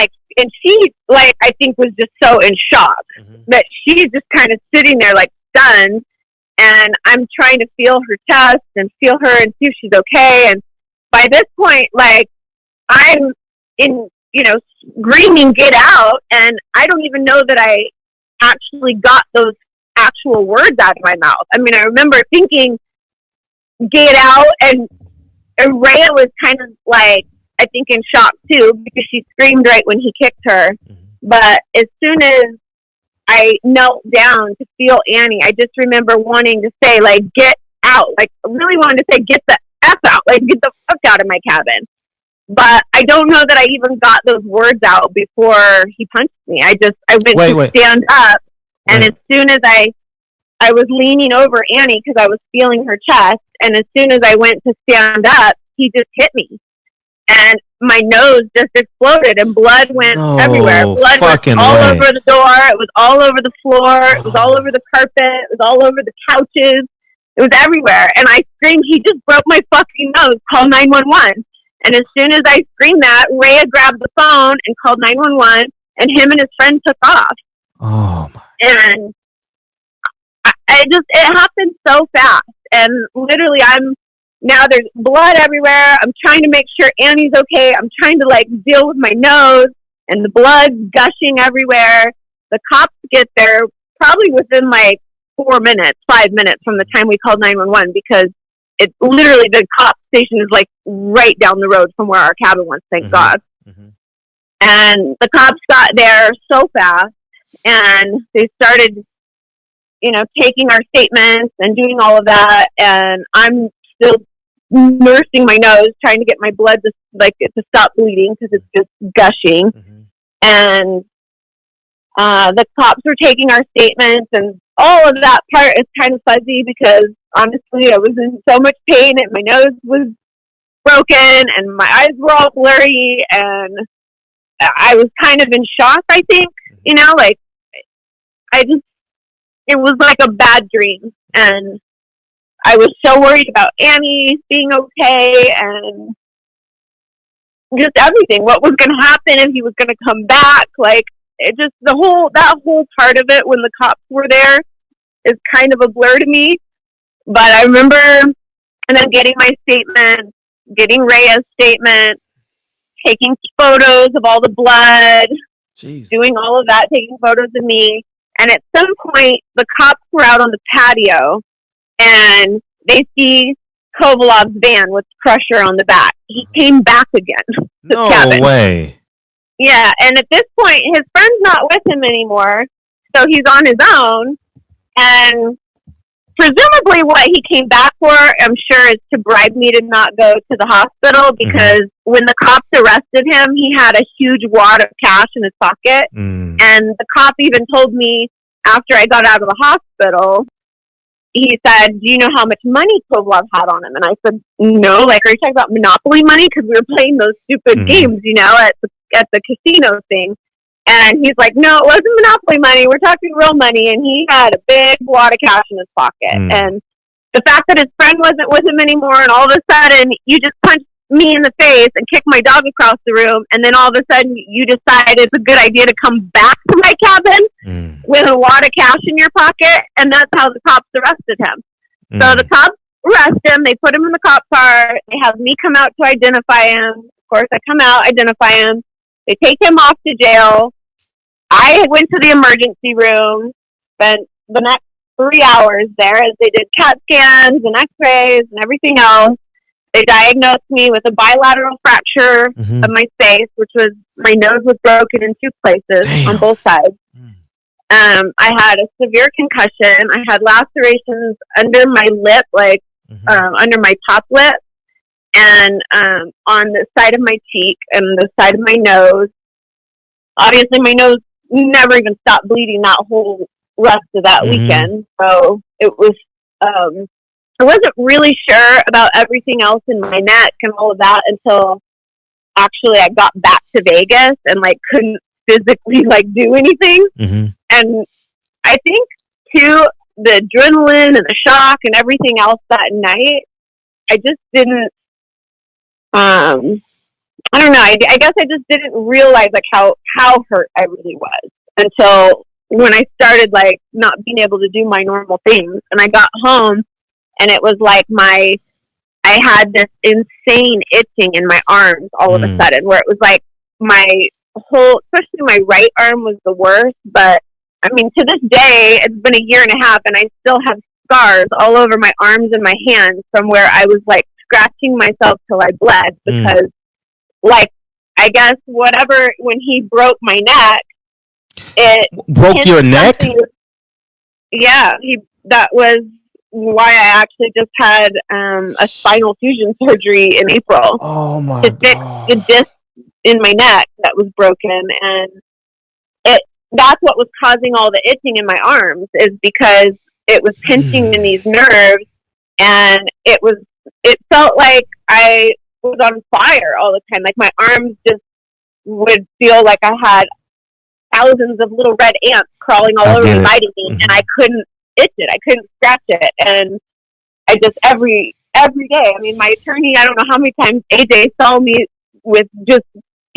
she, like, I think was just so in shock that she's just kind of sitting there like stunned, and I'm trying to feel her chest and feel her and see if she's okay. And by this point, like, I'm in, you know, screaming, get out, and I don't even know that I actually got those actual words out of my mouth. I mean, I remember thinking, get out, and Rhea was kind of like, I think in shock too, because she screamed right when he kicked her. But as soon as I knelt down to feel Annie, I just remember wanting to say, like, get out. Like, I really wanted to say, get the F out. Like, get the fuck out of my cabin. But I don't know that I even got those words out before he punched me. I went to stand up, and as soon as I was leaning over Annie because I was feeling her chest, and as soon as I went to stand up, he just hit me. And my nose just exploded, and blood went everywhere. Blood was all over the door. It was all over the floor. It was all over the carpet. It was all over the couches. It was everywhere. And I screamed, he just broke my fucking nose. Call 911. And as soon as I screamed that, Rhea grabbed the phone and called 911, and him and his friend took off. Oh my. And it happened so fast. And literally, now there's blood everywhere. I'm trying to make sure Annie's okay. I'm trying to, like, deal with my nose, and the blood gushing everywhere. The cops get there probably within like 5 minutes from the time we called 911, because it literally, the cop station is like right down the road from where our cabin was, thank God. And the cops got there so fast, and they started, you know, taking our statements and doing all of that. And I'm still nursing my nose, trying to get my blood to stop bleeding because it's just gushing. And the cops were taking our statements, and all of that part is kind of fuzzy because honestly I was in so much pain, and my nose was broken, and my eyes were all blurry, and I was kind of in shock, I think, you know, like, it was like a bad dream, and I was so worried about Annie being okay, and just everything. What was going to happen if he was going to come back? Like, it just, that whole part of it when the cops were there is kind of a blur to me. But I remember, and then getting my statement, getting Rhea's statement, taking photos of all the blood, doing all of that, taking photos of me. And at some point, the cops were out on the patio, and they see Kovalov's van with Crusher on the back. He came back again to the cabin. No way. Yeah, and at this point, his friend's not with him anymore, so he's on his own, and presumably what he came back for, I'm sure, is to bribe me to not go to the hospital, because when the cops arrested him, he had a huge wad of cash in his pocket, and the cop even told me after I got out of the hospital, he said, "Do you know how much money Kovalev had on him?" And I said, "No, like, are you talking about Monopoly money? Because we were playing those stupid games, you know, at the casino thing." And he's like, "No, it wasn't Monopoly money. We're talking real money." And he had a big wad of cash in his pocket. And the fact that his friend wasn't with him anymore, and all of a sudden you just punched me in the face and kicked my dog across the room, and then all of a sudden you decide it's a good idea to come back to my cabin with a wad of cash in your pocket, and that's how the cops arrested him. So the cops arrest him, they put him in the cop car, they have me come out to identify him. Of course, I come out, identify him, they take him off to jail. I went to the emergency room, spent the next 3 hours there as they did CAT scans and x-rays and everything else. They diagnosed me with a bilateral fracture of my face, which was, my nose was broken in 2 places on both sides. I had a severe concussion. I had lacerations under my lip, like under my top lip, and on the side of my cheek and the side of my nose. Obviously, my nose never even stopped bleeding that whole rest of that weekend. So it was, I wasn't really sure about everything else in my neck and all of that until actually I got back to Vegas and like couldn't physically like do anything. And I think too, the adrenaline and the shock and everything else that night, I just didn't, I don't know. I guess I just didn't realize like how hurt I really was until when I started like not being able to do my normal things. And I got home and it was like I had this insane itching in my arms all of a sudden, where it was like my whole, especially my right arm was the worst. But I mean, to this day, it's been 1.5 years and I still have scars all over my arms and my hands from where I was like scratching myself till I bled, because like, I guess whatever, when he broke my neck, it broke your neck? Yeah, that was why I actually just had a spinal fusion surgery in April. Oh my to fix God. the disc in my neck that was broken, and that's what was causing all the itching in my arms, is because it was pinching in these nerves, and it felt like I was on fire all the time. Like my arms just would feel like I had thousands of little red ants crawling all over me, biting me, and I couldn't itch it. I couldn't scratch it. And I just, every day, I mean, my attorney, I don't know how many times AJ saw me with just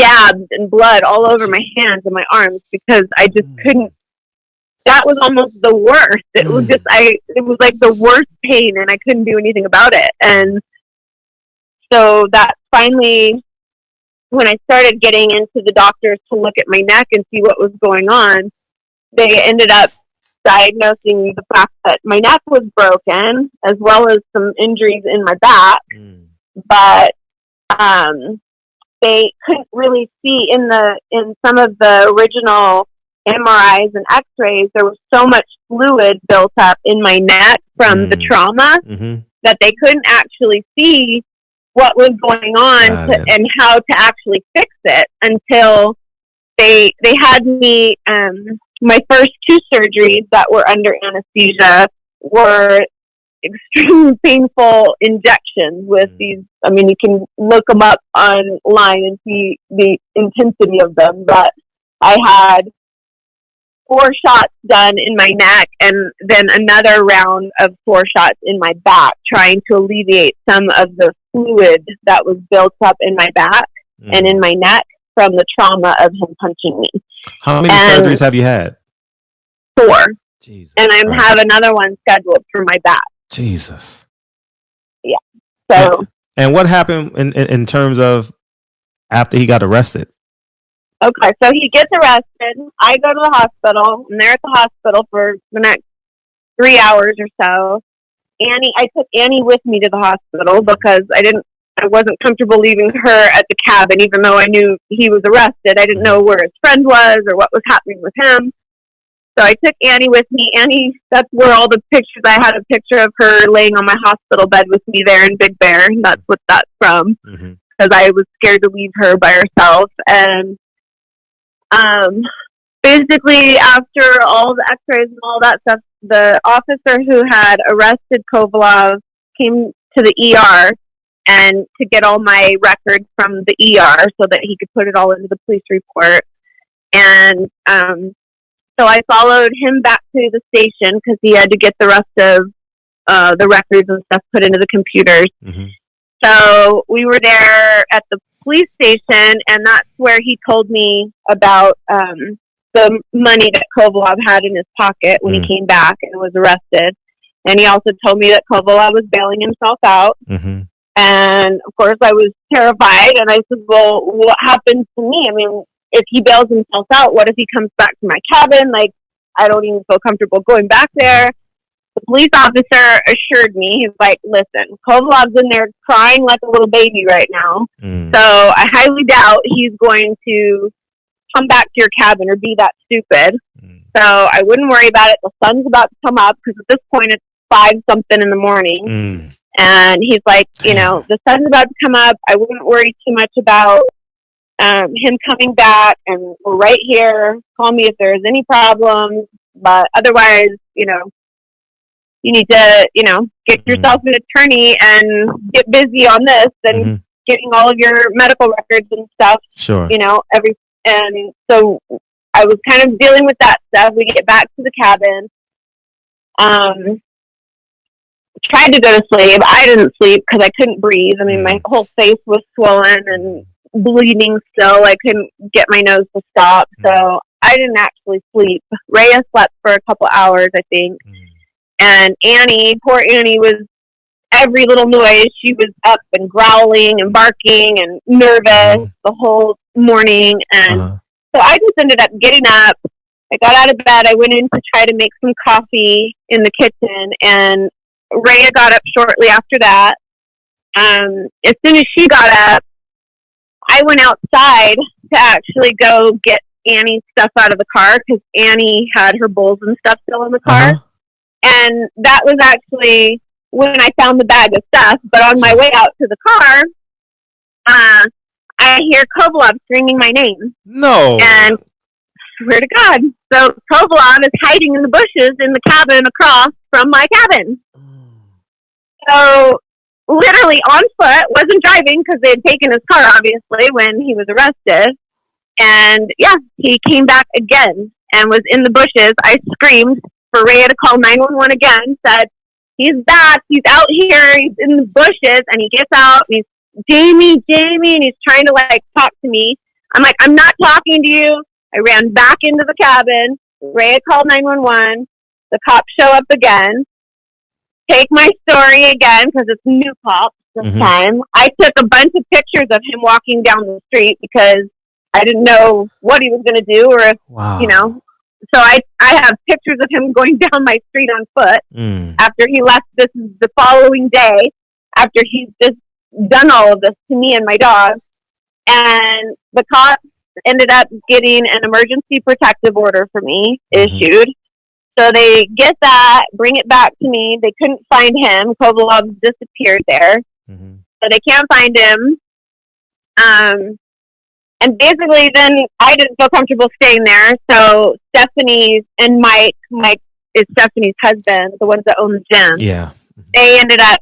scabs and blood all over my hands and my arms, because I just couldn't, that was almost the worst. It was just, it was like the worst pain, and I couldn't do anything about it. And so that finally, when I started getting into the doctors to look at my neck and see what was going on, they ended up diagnosing the fact that my neck was broken, as well as some injuries in my back. But they couldn't really see in some of the original MRIs and x-rays, there was so much fluid built up in my neck from the trauma that they couldn't actually see what was going on and how to actually fix it until they had me, my first 2 surgeries that were under anesthesia were extremely painful injections with these, I mean, you can look them up online and see the intensity of them, but I had 4 shots done in my neck and then another round of 4 shots in my back, trying to alleviate some of the fluid that was built up in my back and in my neck from the trauma of him punching me. How many surgeries have you had? 4. Jesus and I have another one scheduled for my back. Jesus. Yeah. So. And what happened in terms of after he got arrested? Okay, so he gets arrested. I go to the hospital. I'm there at the hospital for the next 3 hours or so. Annie. I took Annie with me to the hospital because I wasn't comfortable leaving her at the cabin, even though I knew he was arrested. I didn't know where his friend was or what was happening with him. So I took Annie with me. Annie, that's where all the pictures, I had a picture of her laying on my hospital bed with me there in Big Bear. And that's what that's from. Because I was scared to leave her by herself. And basically, after all the x-rays and all that stuff, the officer who had arrested Kovalev came to the ER and to get all my records from the ER so that he could put it all into the police report. And so I followed him back to the station because he had to get the rest of the records and stuff put into the computers. So we were there at the police station, and that's where he told me about the money that Kovalev had in his pocket when he came back and was arrested. And he also told me that Kovalev was bailing himself out. And of course I was terrified, and I said, well, what happened to me? I mean, if he bails himself out, what if he comes back to my cabin? Like, I don't even feel comfortable going back there. The police officer assured me, he's like, listen, Kovalev's in there crying like a little baby right now. So I highly doubt he's going to come back to your cabin or be that stupid. So I wouldn't worry about it. The sun's about to come up because at this point it's 5-something in the morning. And he's like, you know, the sun's about to come up. I wouldn't worry too much about him coming back, and we're right here. Call me if there's any problems. But otherwise, you know, you need to, you know, get yourself an attorney and get busy on this and getting all of your medical records and stuff. You know, and so I was kind of dealing with that stuff. We get back to the cabin. Tried to go to sleep. I didn't sleep because I couldn't breathe. I mean, my whole face was swollen and bleeding still. I couldn't get my nose to stop. So I didn't actually sleep. Rhea slept for a couple hours, I think. And Annie, poor Annie, was every little noise. She was up and growling and barking and nervous the whole morning. And so I just ended up getting up. I got out of bed. I went in to try to make some coffee in the kitchen, and Rhea got up shortly after that. As soon as she got up, I went outside to actually go get Annie's stuff out of the car because Annie had her bowls and stuff still in the car. And that was actually when I found the bag of stuff. But on my way out to the car, I hear Kovalev screaming my name. No. And swear to God. So Kovalev is hiding in the bushes in the cabin across from my cabin. So literally on foot, wasn't driving because they had taken his car, obviously, when he was arrested. And yeah, he came back again and was in the bushes. I screamed for Rhea to call 911 again, said, he's back, he's out here, he's in the bushes. And he gets out and he's, Jamie, and he's trying to like talk to me. I'm like, I'm not talking to you. I ran back into the cabin. Rhea called 911. The cops show up again. Take my story again because it's new cops this time. I took a bunch of pictures of him walking down the street because I didn't know what he was going to do or if, you know. So I have pictures of him going down my street on foot after he left. This is the following day after he's just done all of this to me and my dog. And the cops ended up getting an emergency protective order for me issued. So they get that, bring it back to me. They couldn't find him. Kovalev disappeared there. So they can't find him. And basically then I didn't feel comfortable staying there. So Stephanie and Mike is Stephanie's husband, the ones that own the gym. Yeah. They ended up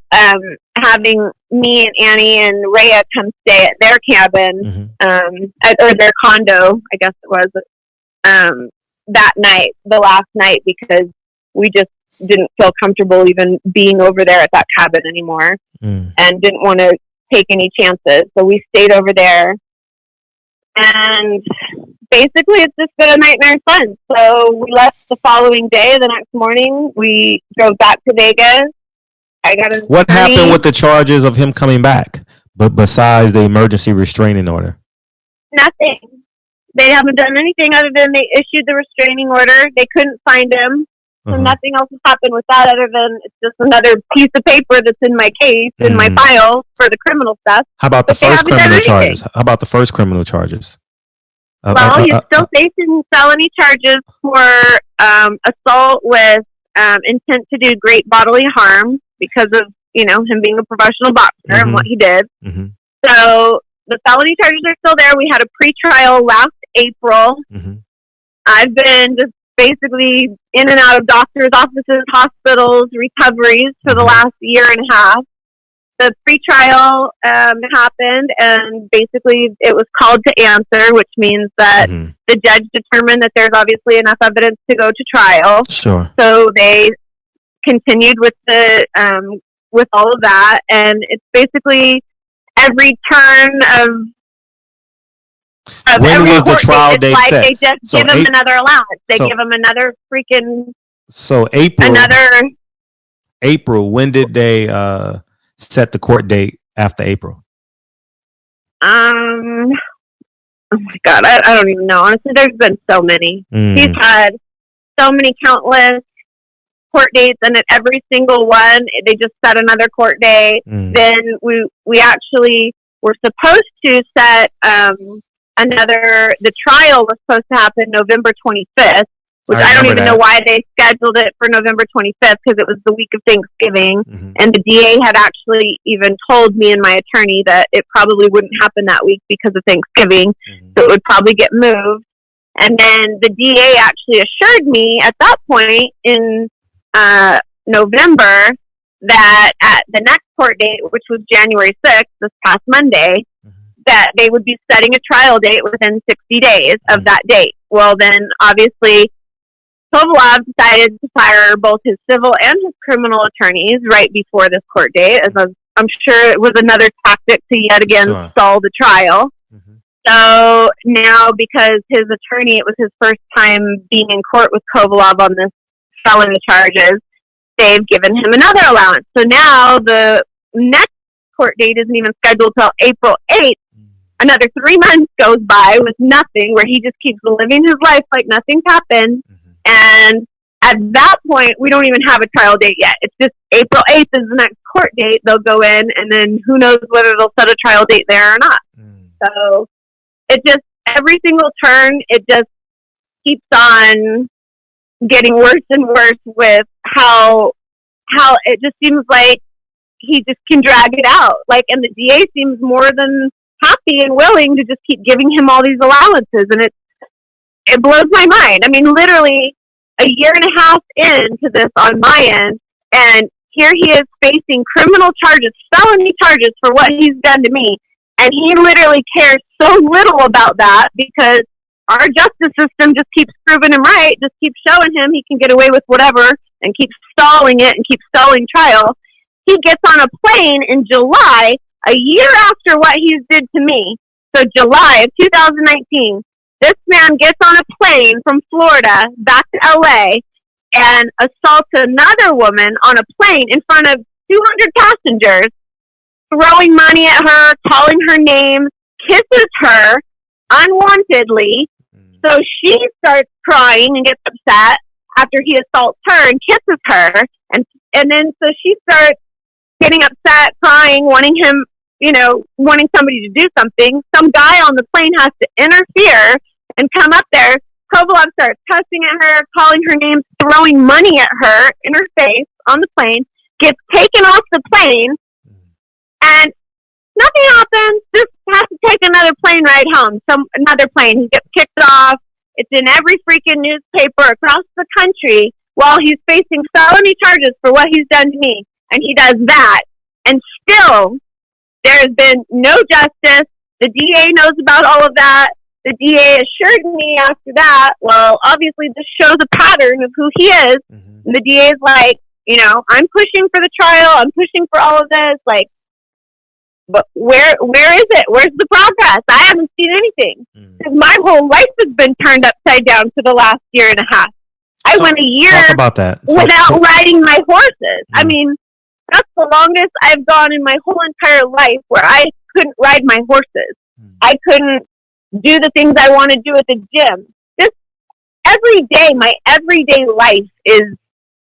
having me and Annie and Rhea come stay at their cabin, or their condo, I guess it was, that night, the last night, because we just didn't feel comfortable even being over there at that cabin anymore and didn't want to take any chances. So we stayed over there. And basically it's just been a nightmare since. So we left the following day. The next morning we drove back to Vegas. What happened with the charges of him coming back, but besides the emergency restraining order? Nothing. They haven't done anything other than they issued the restraining order. They couldn't find him. So nothing else has happened with that other than it's just another piece of paper that's in my case, in my file for the criminal stuff. How about the first criminal charges? How about the first criminal charges? Well, he's still facing felony charges for assault with intent to do great bodily harm because of, him being a professional boxer and what he did. So the felony charges are still there. We had a pretrial last April. I've been just basically in and out of doctors' offices, hospitals, recoveries for the last year and a half. The pretrial happened, and basically it was called to answer, which means that the judge determined that there's obviously enough evidence to go to trial. Sure. So they continued with the with all of that, and it's basically every turn of when was the trial date set? They just give him another allowance. They give him another freaking. So April. When did they set the court date after April? Oh my God, I don't even know. Honestly, there's been so many. He's had so many countless court dates, and at every single one, they just set another court date. Then we actually were supposed to set the trial was supposed to happen November 25th, which I don't even know why they scheduled it for November 25th, because it was the week of Thanksgiving. And the DA had actually even told me and my attorney that it probably wouldn't happen that week because of Thanksgiving. So it would probably get moved. And then the DA actually assured me at that point in November that at the next court date, which was January 6th, this past Monday, that they would be setting a trial date within 60 days of that date. Well, then obviously Kovalev decided to fire both his civil and his criminal attorneys right before this court date, as I'm sure it was another tactic to yet again stall the trial. So now, because his attorney, it was his first time being in court with Kovalev on this felony charges, they've given him another allowance. So now the next court date isn't even scheduled till April 8th. Another 3 months goes by with nothing, where he just keeps living his life like nothing's happened. And at that point, we don't even have a trial date yet. It's just April 8th is the next court date. They'll go in, and then who knows whether they'll set a trial date there or not. So it just, every single turn, it just keeps on getting worse and worse with how it just seems like he just can drag it out. Like, and the DA seems more than happy and willing to just keep giving him all these allowances, and it blows my mind. I mean, literally a year and a half into this on my end, and here he is facing criminal charges, felony charges for what he's done to me, and he literally cares so little about that because our justice system just keeps proving him right, just keeps showing him he can get away with whatever, and keeps stalling it and keeps stalling trial. He gets on a plane in July, a year after what he's did to me. So July of 2019, this man gets on a plane from Florida back to LA and assaults another woman on a plane in front of 200 passengers, throwing money at her, calling her names, kisses her unwantedly. So she starts crying and gets upset after he assaults her and kisses her. And then so she starts getting upset, crying, wanting him, wanting somebody to do something. Some guy on the plane has to interfere and come up there. Kovalev starts cussing at her, calling her names, throwing money at her in her face on the plane, gets taken off the plane, and nothing happens. Just has to take another plane ride home. Another plane. He gets kicked off. It's in every freaking newspaper across the country while he's facing felony charges for what he's done to me. And he does that. And still, there has been no justice. The DA knows about all of that. The DA assured me after that, well, obviously this shows a pattern of who he is. And the DA is like, I'm pushing for the trial. I'm pushing for all of this. Like, but where is it? Where's the progress? I haven't seen anything. Because my whole life has been turned upside down for the last year and a half. I went a year without riding my horses. I mean, that's the longest I've gone in my whole entire life where I couldn't ride my horses. I couldn't do the things I want to do at the gym. Just every day, my everyday life is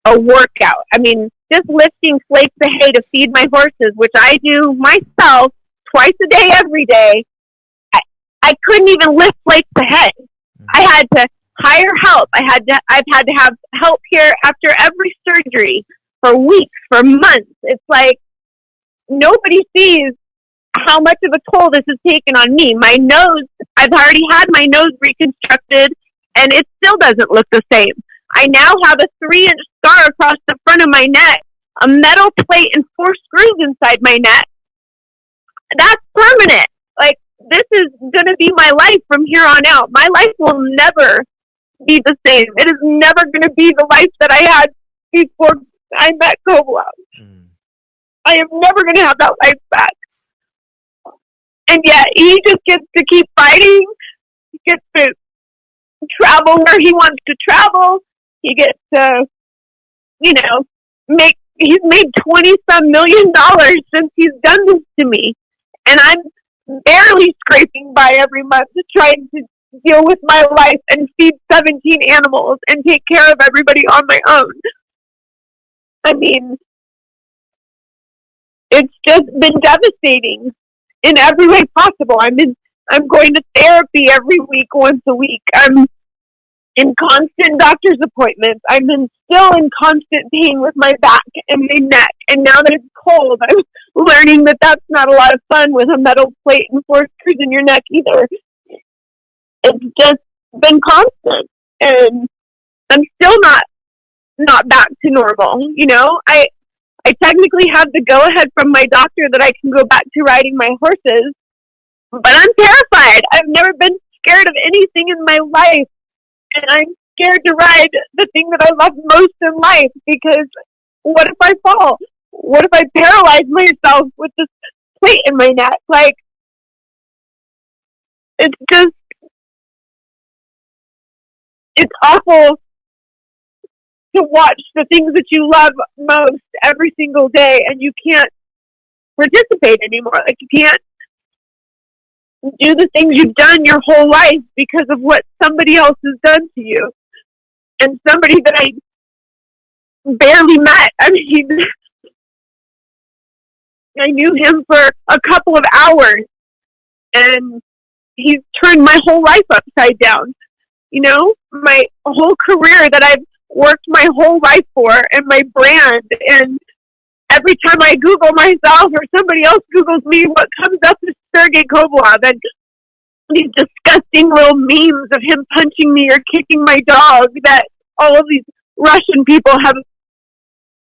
a workout. I mean, just lifting flakes of hay to feed my horses, which I do myself twice a day, every day. I couldn't even lift flakes of hay. I had to hire help. I've had to have help here after every surgery for weeks, for months. It's like nobody sees how much of a toll this has taken on me. My nose, I've already had my nose reconstructed, and it still doesn't look the same. I now have a 3-inch scar across the front of my neck, a metal plate and 4 screws inside my neck. That's permanent. Like, this is going to be my life from here on out. My life will never be the same. It is never going to be the life that I had before I met Kovalev. I am never going to have that life back. And yet, he just gets to keep fighting. He gets to travel where he wants to travel. He gets to, he's made $20-some million since he's done this to me. And I'm barely scraping by every month to try to deal with my life and feed 17 animals and take care of everybody on my own. I mean, it's just been devastating in every way possible. I'm going to therapy every week, once a week. I'm in constant doctor's appointments. I'm still in constant pain with my back and my neck. And now that it's cold, I'm learning that that's not a lot of fun with a metal plate and 4 screws in your neck either. It's just been constant. And I'm still not back to normal. I technically have the go-ahead from my doctor that I can go back to riding my horses, but I'm terrified. I've never been scared of anything in my life, and I'm scared to ride the thing that I love most in life, because what if I fall? What if I paralyze myself with this plate in my neck? Like, it's awful to watch the things that you love most every single day, and you can't participate anymore. Like, you can't do the things you've done your whole life because of what somebody else has done to you. And somebody that I barely met. I mean, I knew him for a couple of hours, and he's turned my whole life upside down. My whole career that I've worked my whole life for, and my brand, and every time I Google myself or somebody else Googles me, what comes up is Sergey Kovalev, and these disgusting little memes of him punching me or kicking my dog that all of these Russian people have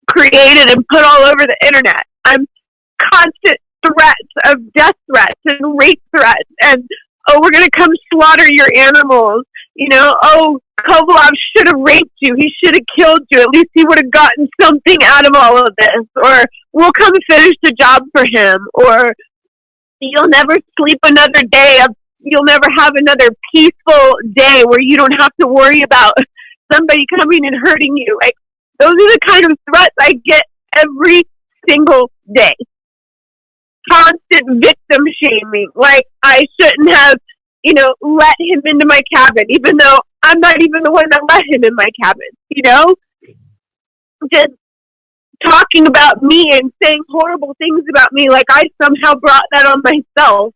created and put all over the internet. I'm constant threats of death threats and rape threats, and we're going to come slaughter your animals. Kovalev should have raped you. He should have killed you. At least he would have gotten something out of all of this. Or we'll come finish the job for him. Or you'll never sleep another day. You'll never have another peaceful day where you don't have to worry about somebody coming and hurting you. Like, those are the kind of threats I get every single day. Constant victim shaming. Like, I shouldn't have let him into my cabin, even though I'm not even the one that let him in my cabin, Just talking about me and saying horrible things about me like I somehow brought that on myself.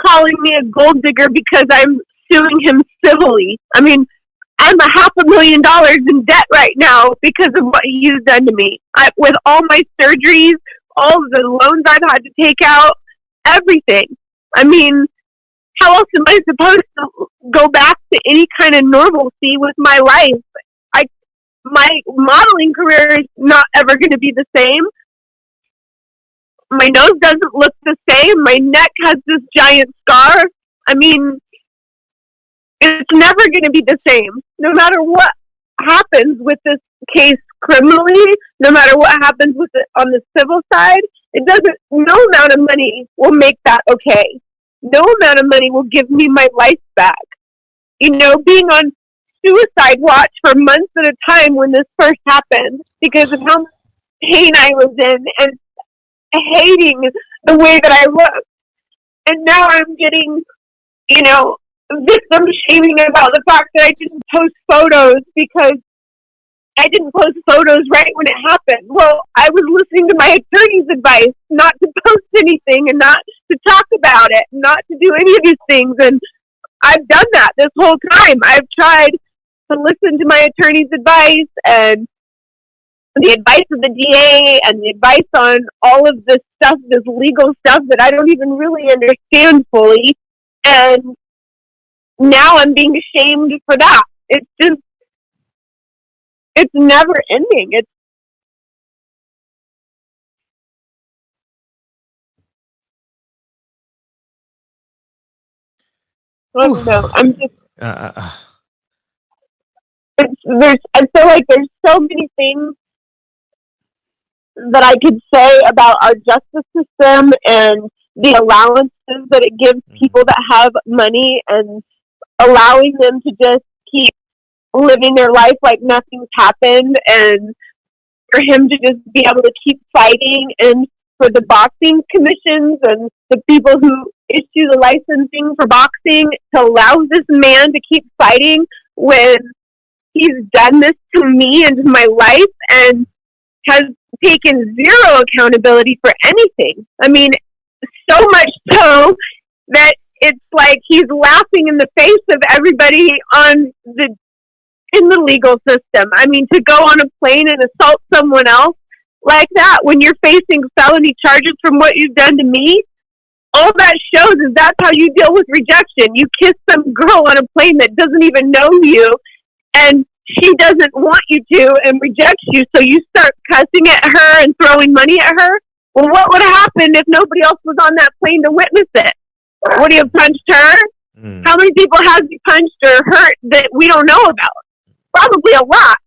Calling me a gold digger because I'm suing him civilly. I mean, I'm $500,000 in debt right now because of what he's done to me. With all my surgeries, all of the loans I've had to take out, everything. I mean, how else am I supposed to go back to any kind of normalcy with my life? My modeling career is not ever going to be the same. My nose doesn't look the same. My neck has this giant scar. I mean, it's never going to be the same. No matter what happens with this case criminally, no matter what happens with it on the civil side, no amount of money will make that okay. No amount of money will give me my life back. Being on suicide watch for months at a time when this first happened because of how much pain I was in and hating the way that I looked. And now I'm getting, victim shaming about the fact that I didn't post photos because I didn't post photos right when it happened. Well, I was listening to my attorney's advice not to post anything and not to talk about it, not to do any of these things. And I've done that this whole time. I've tried to listen to my attorney's advice and the advice of the DA and the advice on all of this stuff, this legal stuff that I don't even really understand fully. And now I'm being shamed for that. It's just, it's never ending. I don't know. I'm just. I feel like there's so many things that I could say about our justice system and the allowances that it gives people that have money and allowing them to just keep living their life like nothing's happened, and for him to just be able to keep fighting, and for the boxing commissions and the people who issue the licensing for boxing to allow this man to keep fighting when he's done this to me and to my life and has taken zero accountability for anything. I mean, so much so that it's like he's laughing in the face of everybody in the legal system. I mean, to go on a plane and assault someone else like that when you're facing felony charges from what you've done to me, all that shows is that's how you deal with rejection. You kiss some girl on a plane that doesn't even know you, and she doesn't want you to and rejects you, so you start cussing at her and throwing money at her. Well, what would have happened if nobody else was on that plane to witness it? Would he have punched her? How many people has he punched or hurt that we don't know about? Probably a lot.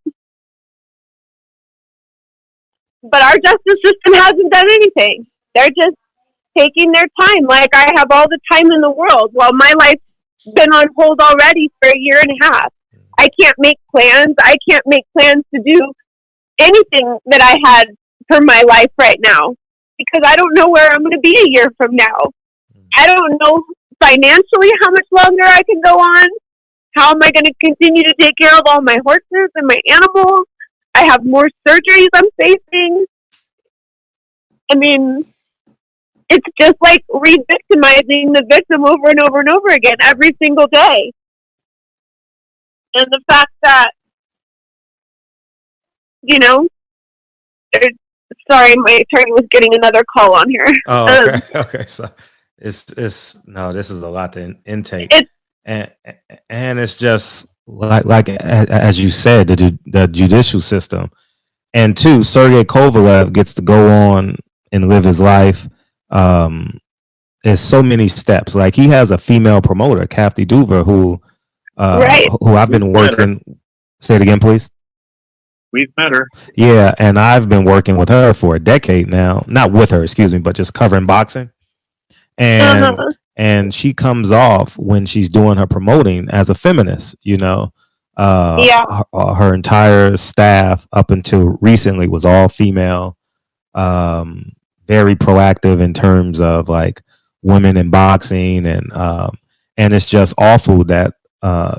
But our justice system hasn't done anything. They're just taking their time. Like, I have all the time in the world while my life's been on hold already for a year and a half. I can't make plans. I can't make plans to do anything that I had for my life right now because I don't know where I'm going to be a year from now. I don't know financially how much longer I can go on. How am I going to continue to take care of all my horses and my animals? I have more surgeries I'm facing. I mean, it's just like re-victimizing the victim over and over and over again every single day. And the fact that, you know, sorry, my attorney was getting another call on here. Oh, okay. Okay. So this is a lot to intake. And it's just like as you said, the judicial system. And two, Sergey Kovalev gets to go on and live his life. There's so many steps. Like, he has a female promoter, Kathy Duver, who I've been working. Say it again, please. We've met her. Yeah, and I've been working with her for a decade now. Not with her, excuse me, but just covering boxing. And and she comes off when she's doing her promoting as a feminist. You know, her entire staff up until recently was all female. Very proactive in terms of like women in boxing, and it's just awful that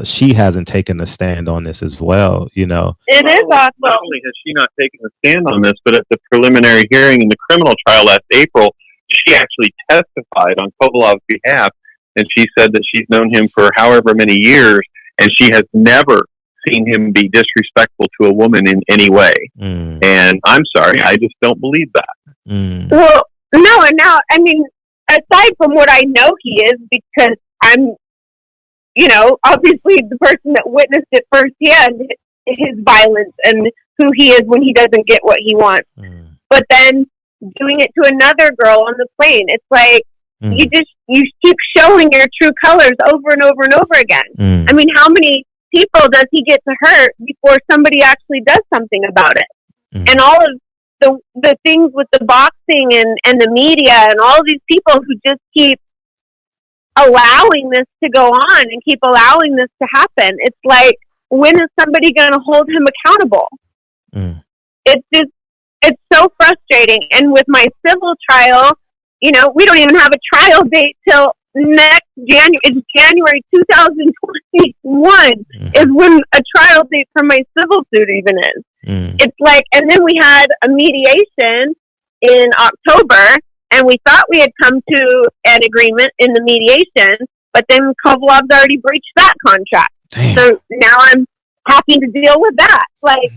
she hasn't taken a stand on this as well. You know, it is awful. Not only has she not taken a stand on this, but at the preliminary hearing in the criminal trial last April, she actually testified on Kovalev's behalf, and she said that she's known him for however many years, and she has never seen him be disrespectful to a woman in any way. And I'm sorry, I just don't believe that. Well, no, and now, I mean, aside from what I know he is, because I'm, you know, obviously the person that witnessed it firsthand, his violence and who he is when he doesn't get what he wants. But then doing it to another girl on the plane, it's like, you keep showing your true colors over and over and over again. I mean, how many people does he get to hurt before somebody actually does something about it? And all of the things with the boxing and the media and all these people who just keep allowing this to go on and keep allowing this to happen. It's like, when is somebody going to hold him accountable? It's so frustrating. And with my civil trial, you know, we don't even have a trial date till next January. It's January 2021 is when a trial date for my civil suit even is. It's like, and then we had a mediation in October, and we thought we had come to an agreement in the mediation, but then Kovalov's already breached that contract. Damn. So now I'm having to deal with that. Like,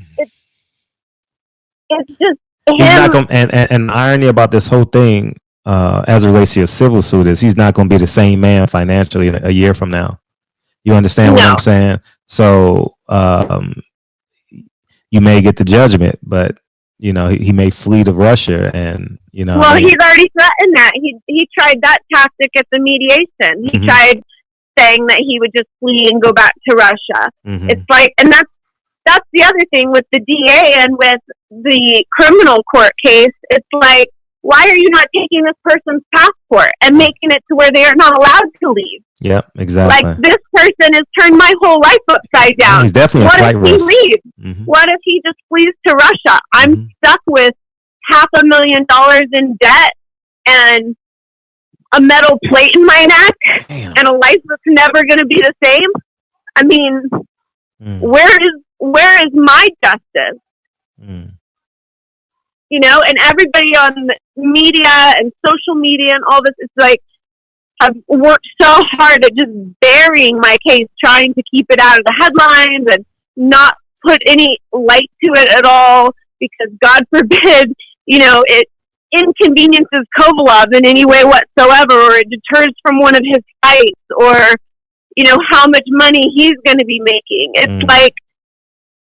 it's just him. He's not gonna, and the irony about this whole thing, as it relates to your civil suit, is he's not going to be the same man financially a year from now. You understand what I'm saying? So you may get the judgment, but you know he may flee to Russia, and you know. Well, he's already threatened that. He tried that tactic at the mediation. He tried saying that he would just flee and go back to Russia. It's like, and that's the other thing with the DA and with the criminal court case. It's like, why are you not taking this person's passport and making it to where they are not allowed to leave? Yep, exactly. Like, this person has turned my whole life upside down. He's definitely what a flight if risk. he leaves? What if he just flees to Russia? I'm stuck with $500,000 in debt and a metal plate in my neck and a life that's never going to be the same. I mean, where is my justice? You know, and everybody on media and social media and all this, it's like, I've worked so hard at just burying my case, trying to keep it out of the headlines and not put any light to it at all, because God forbid, you know, it inconveniences Kovalev in any way whatsoever, or it deters from one of his fights, or, you know, how much money he's going to be making. It's like,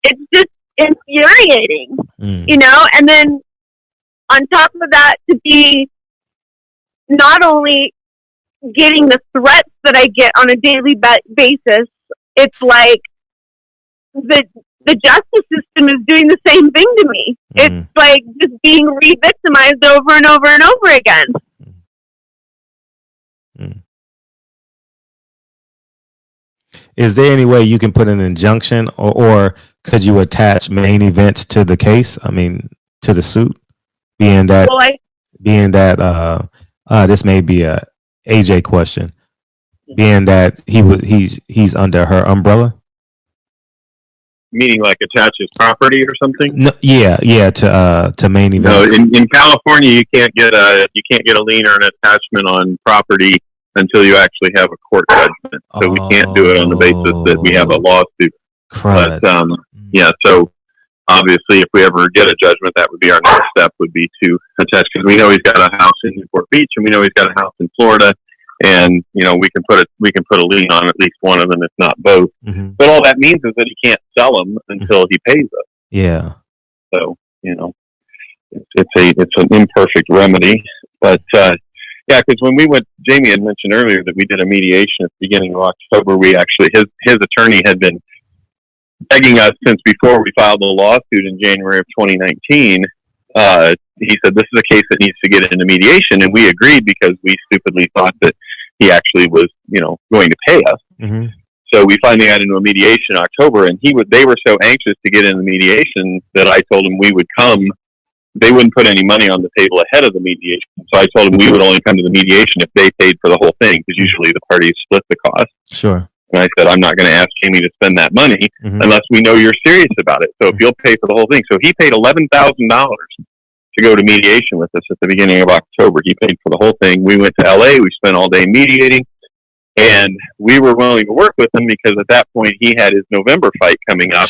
it's just infuriating, you know? And then on top of that, to be not only getting the threats that I get on a daily basis, it's like the justice system is doing the same thing to me. It's like just being re-victimized over and over and over again. Is there any way you can put an injunction, or could you attach main events to the case? I mean, to the suit, being that this may be a AJ question, being that he's under her umbrella. Meaning, like, attach his property or something? No, yeah, to main event. No, in California, you can't get a lien or an attachment on property until you actually have a court judgment. So we can't do it on the basis that we have a lawsuit. Correct. But yeah, so obviously, if we ever get a judgment, that would be our next step, would be to attach, because we know he's got a house in Newport Beach, and we know he's got a house in Florida, and you know we can put a lien on at least one of them, if not both. But all that means is that he can't sell them until he pays us. Yeah. So you know, it's an imperfect remedy, but yeah, because when we went, Jamie had mentioned earlier that we did a mediation at the beginning of October. We actually, his attorney had been begging us since before we filed the lawsuit in January of 2019. He said, this is a case that needs to get into mediation, and we agreed because we stupidly thought that he actually was, you know, going to pay us. So we finally got into a mediation in October, and they were so anxious to get into mediation that I told him we would come. They wouldn't put any money on the table ahead of the mediation. So I told them we would only come to the mediation if they paid for the whole thing, because usually the parties split the cost. Sure. And I said, I'm not going to ask Jamie to spend that money unless we know you're serious about it. So if you'll pay for the whole thing. So he paid $11,000 to go to mediation with us at the beginning of October. He paid for the whole thing. We went to LA. We spent all day mediating. And we were willing to work with him because at that point he had his November fight coming up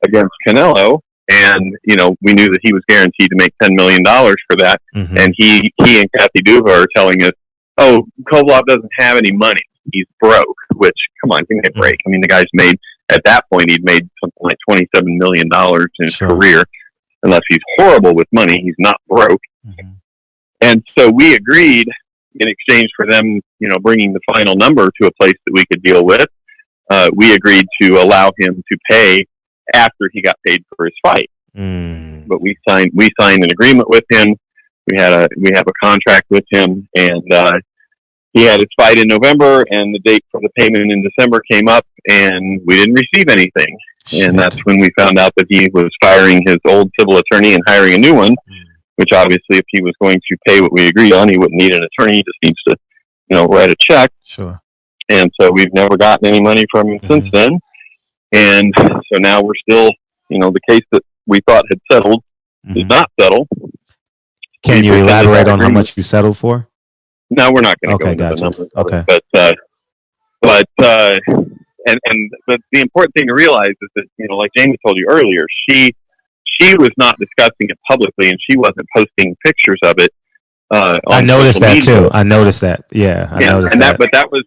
against Canelo. And, you know, we knew that he was guaranteed to make $10 million for that. And he and Kathy Duva are telling us, oh, Kovalev doesn't have any money. He's broke, which, come on, give me a break. I mean, the guy's made, at that point, he'd made something like $27 million in his career. Unless he's horrible with money, he's not broke. And so we agreed in exchange for them, you know, bringing the final number to a place that we could deal with. We agreed to allow him to pay after he got paid for his fight. But we signed an agreement with him. We have a contract with him, and he had his fight in November, and the date for the payment in December came up, and we didn't receive anything. And that's when we found out that he was firing his old civil attorney and hiring a new one, which obviously if he was going to pay what we agreed on, he wouldn't need an attorney. He just needs to, you know, write a check. And so we've never gotten any money from him since then. And so now we're still, you know, the case that we thought had settled did not settle. Can you elaborate on how much you settled for? No, we're not going to go into the numbers. Okay. But the important thing to realize is that, like Jamie told you earlier, she was not discussing it publicly, and she wasn't posting pictures of it. I noticed that too. I noticed that. Yeah, I noticed that. But that was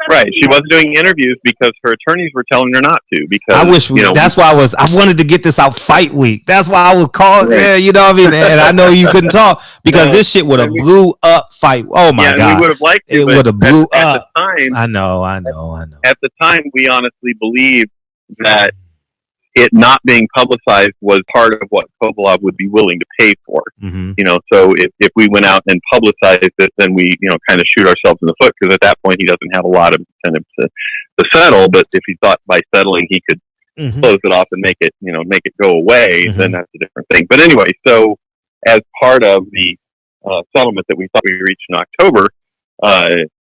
right. She wasn't doing interviews because her attorneys were telling her not to. Because I wish that's why I wanted to get this out fight week. That's why I was calling. Right. Yeah, you know what I mean. And I know you couldn't talk because this shit would have blew up fight. Oh my god, we would have liked it. Would have blew up. At the time, I know. At the time, we honestly believed that it not being publicized was part of what Kovalev would be willing to pay for. So if we went out and publicized it, then we, kind of shoot ourselves in the foot, because at that point he doesn't have a lot of incentive to settle. But if he thought by settling he could close it off and make it go away, then that's a different thing. But anyway, so as part of the settlement that we thought we reached in October,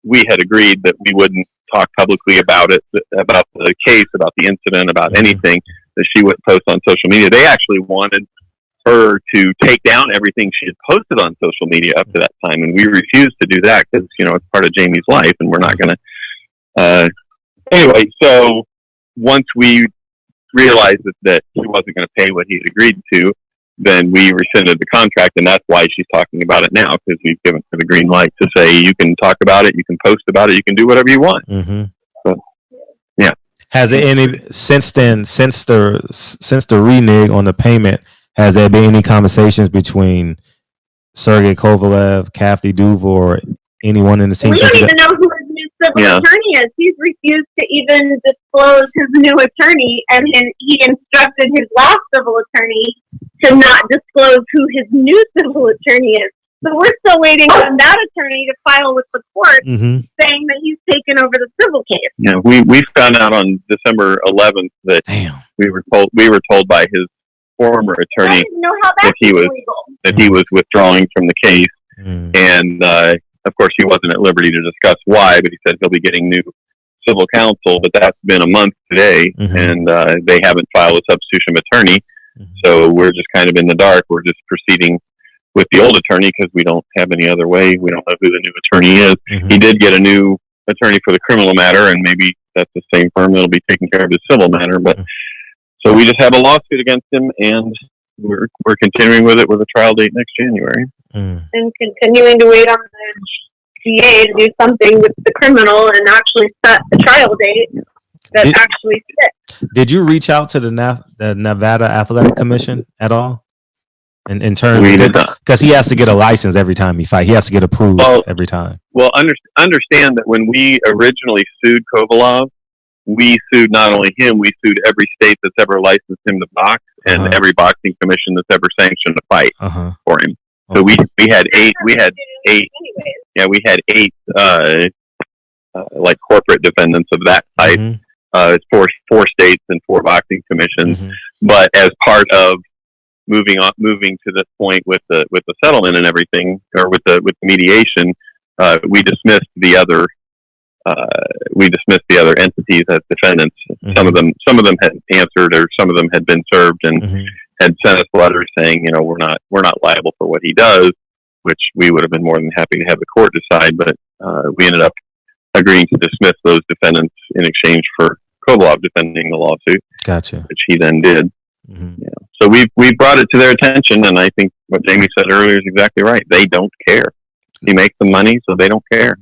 we had agreed that we wouldn't talk publicly about it, about the case, about the incident, about anything, that she wouldn't post on social media. They actually wanted her to take down everything she had posted on social media up to that time, and we refused to do that because, it's part of Jamie's life, and we're not going to. Anyway, so once we realized that he wasn't going to pay what he had agreed to, then we rescinded the contract, and that's why she's talking about it now, because we've given her the green light to say you can talk about it, you can post about it, you can do whatever you want. So, yeah. Has there any since the renege on the payment? Has there been any conversations between Sergey Kovalev, Kathy Duval, or anyone in the team? We don't even know who his new civil attorney is. He's refused to even disclose his new attorney, and he instructed his last civil attorney to not disclose who his new civil attorney is. So we're still waiting on that attorney to file with the court saying that he's taken over the civil case. Yeah, we found out on December 11th that we were told by his former attorney that he was withdrawing from the case, and of course he wasn't at liberty to discuss why, but he said he'll be getting new civil counsel. But that's been a month today, and they haven't filed a substitution of attorney, so we're just kind of in the dark. We're just proceeding with the old attorney because we don't have any other way. We don't know who the new attorney is. He did get a new attorney for the criminal matter, and maybe that's the same firm that'll be taking care of the civil matter. But so we just have a lawsuit against him, and we're continuing with it with a trial date next January. And continuing to wait on the DA to do something with the criminal and actually set a trial date that actually fits. Did you reach out to the Nevada Athletic Commission at all? In terms, because he has to get a license every time he fights. He has to get approved every time. Well, understand that when we originally sued Kovalev, we sued not only him, we sued every state that's ever licensed him to box, and every boxing commission that's ever sanctioned a fight for him. So we had eight. We had eight. Yeah, we had eight like corporate defendants of that type. It's four states and 4 boxing commissions. But as part of moving to this point with the settlement and everything, or with the mediation, we dismissed the other entities as defendants. Some of them had answered, or some of them had been served and had sent us letters saying, we're not liable for what he does, which we would have been more than happy to have the court decide. But we ended up agreeing to dismiss those defendants in exchange for Kovalev defending the lawsuit. Gotcha. Which he then did. Yeah. So we brought it to their attention, and I think what Jamie said earlier is exactly right. They don't care. He makes the money, so they don't care.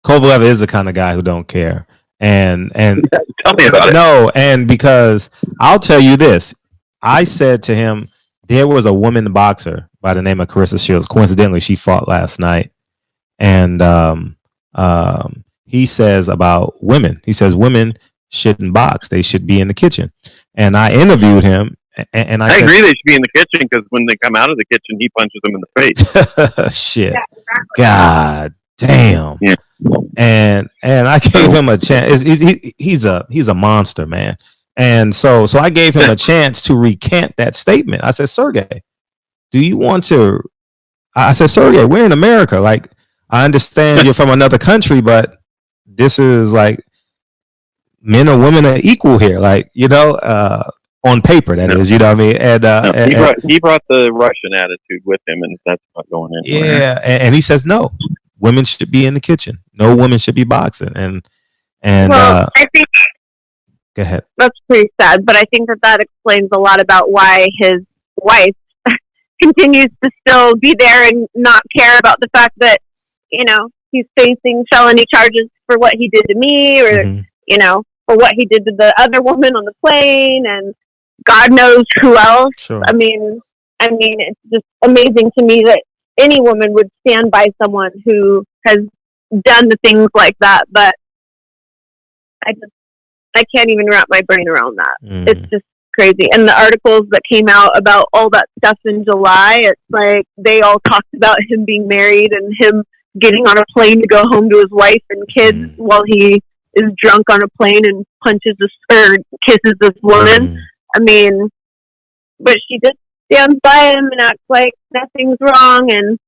Kovalev is the kind of guy who don't care. And tell me about it. No, and because I'll tell you this, I said to him, there was a woman boxer by the name of Carissa Shields. Coincidentally, she fought last night, and he says about women. He says women shouldn't box; they should be in the kitchen. And I interviewed him, and I agree they should be in the kitchen, because when they come out of the kitchen, he punches them in the face. Shit, yeah, exactly. God damn. Yeah. And I gave him a chance. He's a monster, man. And so I gave him a chance to recant that statement. I said, Sergey, do you want to? I said, Sergey, we're in America. Like, I understand you're from another country, but this is like men and women are equal here. Like, on paper, that is, you know what I mean? And he brought the Russian attitude with him, and that's not going anywhere. Yeah, and he says no, women should be in the kitchen. No woman should be boxing. And well, I think go ahead. That's pretty sad, but I think that explains a lot about why his wife continues to still be there and not care about the fact that, you know, he's facing felony charges for what he did to me, or you know, for what he did to the other woman on the plane, and God knows who else. Sure. I mean, it's just amazing to me that any woman would stand by someone who has done the things like that. But I can't even wrap my brain around that. It's just crazy. And the articles that came out about all that stuff in July, it's like they all talked about him being married and him getting on a plane to go home to his wife and kids while he is drunk on a plane and punches or kisses this woman. I mean, but she just stands by him and acts like nothing's wrong. And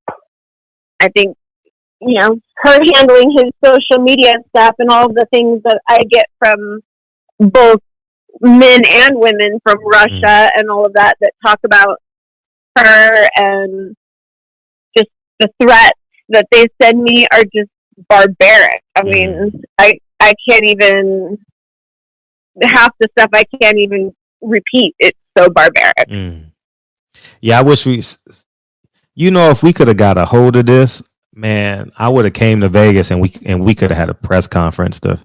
I think, you know, her handling his social media stuff and all of the things that I get from both men and women from Russia and all of that talk about her, and just the threats that they send me are just barbaric. I mean, I can't even, half the stuff I can't even repeat. It's so barbaric. Yeah, I wish if we could have got a hold of this, man, I would have came to Vegas and we could have had a press conference the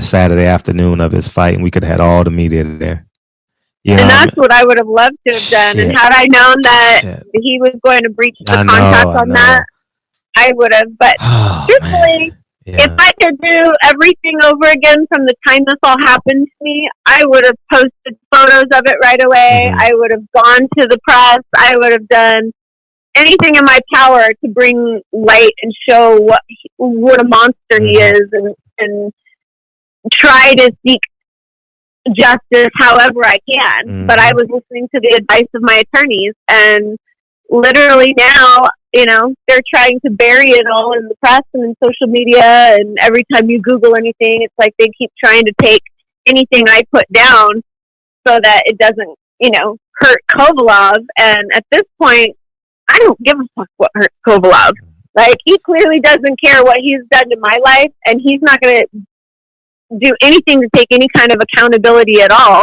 Saturday afternoon of his fight, and we could have had all the media there. You know, and that's what I would have loved to have done. And had I known that he was going to breach the contract on that, I would have. But truthfully, if I could do everything over again from the time this all happened to me, I would have posted photos of it right away. I would have gone to the press. I would have done anything in my power to bring light and show what a monster he is, and try to seek justice however I can. But I was listening to the advice of my attorneys, and literally now, you know, they're trying to bury it all in the press and in social media, and every time you Google anything, it's like they keep trying to take anything I put down so that it doesn't, you know, hurt Kovalev. And at this point, I don't give a fuck what hurts Kovalev. Like, he clearly doesn't care what he's done to my life, and he's not going to do anything to take any kind of accountability at all.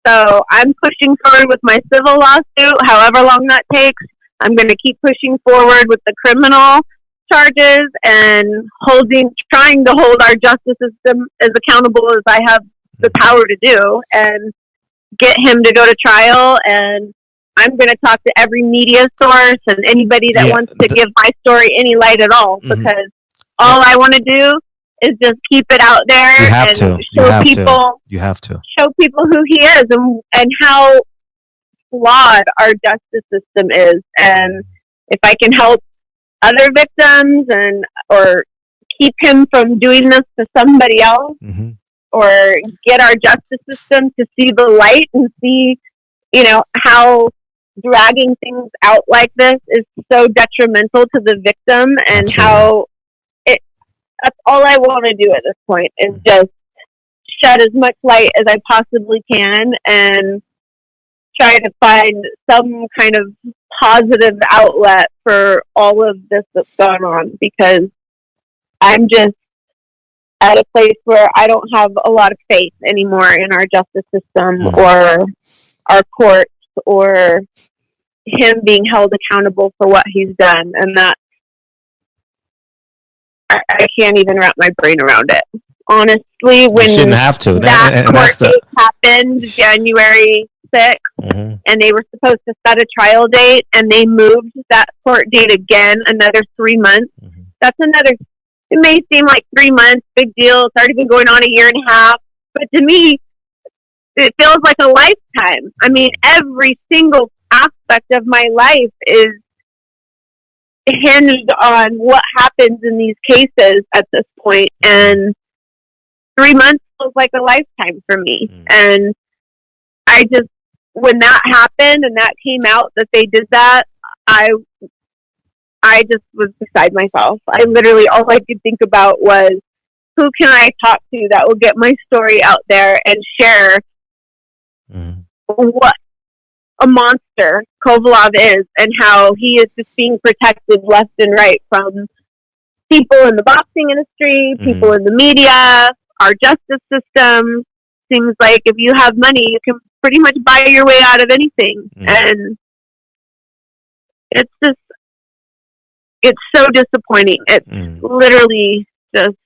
So I'm pushing forward with my civil lawsuit, however long that takes. I'm going to keep pushing forward with the criminal charges and trying to hold our justice system as accountable as I have the power to do, and get him to go to trial. And I'm going to talk to every media source and anybody that wants to give my story any light at all, because all I want to do is just keep it out there and show people who he is and how flawed our justice system is. And if I can help other victims or keep him from doing this to somebody else, or get our justice system to see the light and see, you know, how dragging things out like this is so detrimental to the victim, and how that's all I want to do at this point, is just shed as much light as I possibly can and try to find some kind of positive outlet for all of this that's gone on, because I'm just at a place where I don't have a lot of faith anymore in our justice system or our courts, or him being held accountable for what he's done. And that I can't even wrap my brain around it. Honestly, when you shouldn't have to. That court date happened January 6th, and they were supposed to set a trial date, and they moved that court date again another 3 months. That's another, it may seem like 3 months, big deal. It's already been going on a year and a half. But to me, it feels like a lifetime. I mean, every single aspect of my life is hinged on what happens in these cases at this point, and 3 months feels like a lifetime for me. And I just, when that happened and that came out that they did that, I just was beside myself. I literally, all I could think about was, who can I talk to that will get my story out there and share what a monster Kovalev is and how he is just being protected left and right from people in the boxing industry, people in the media, our justice system. Things like if you have money, you can pretty much buy your way out of anything. And it's just, it's so disappointing. It's literally just.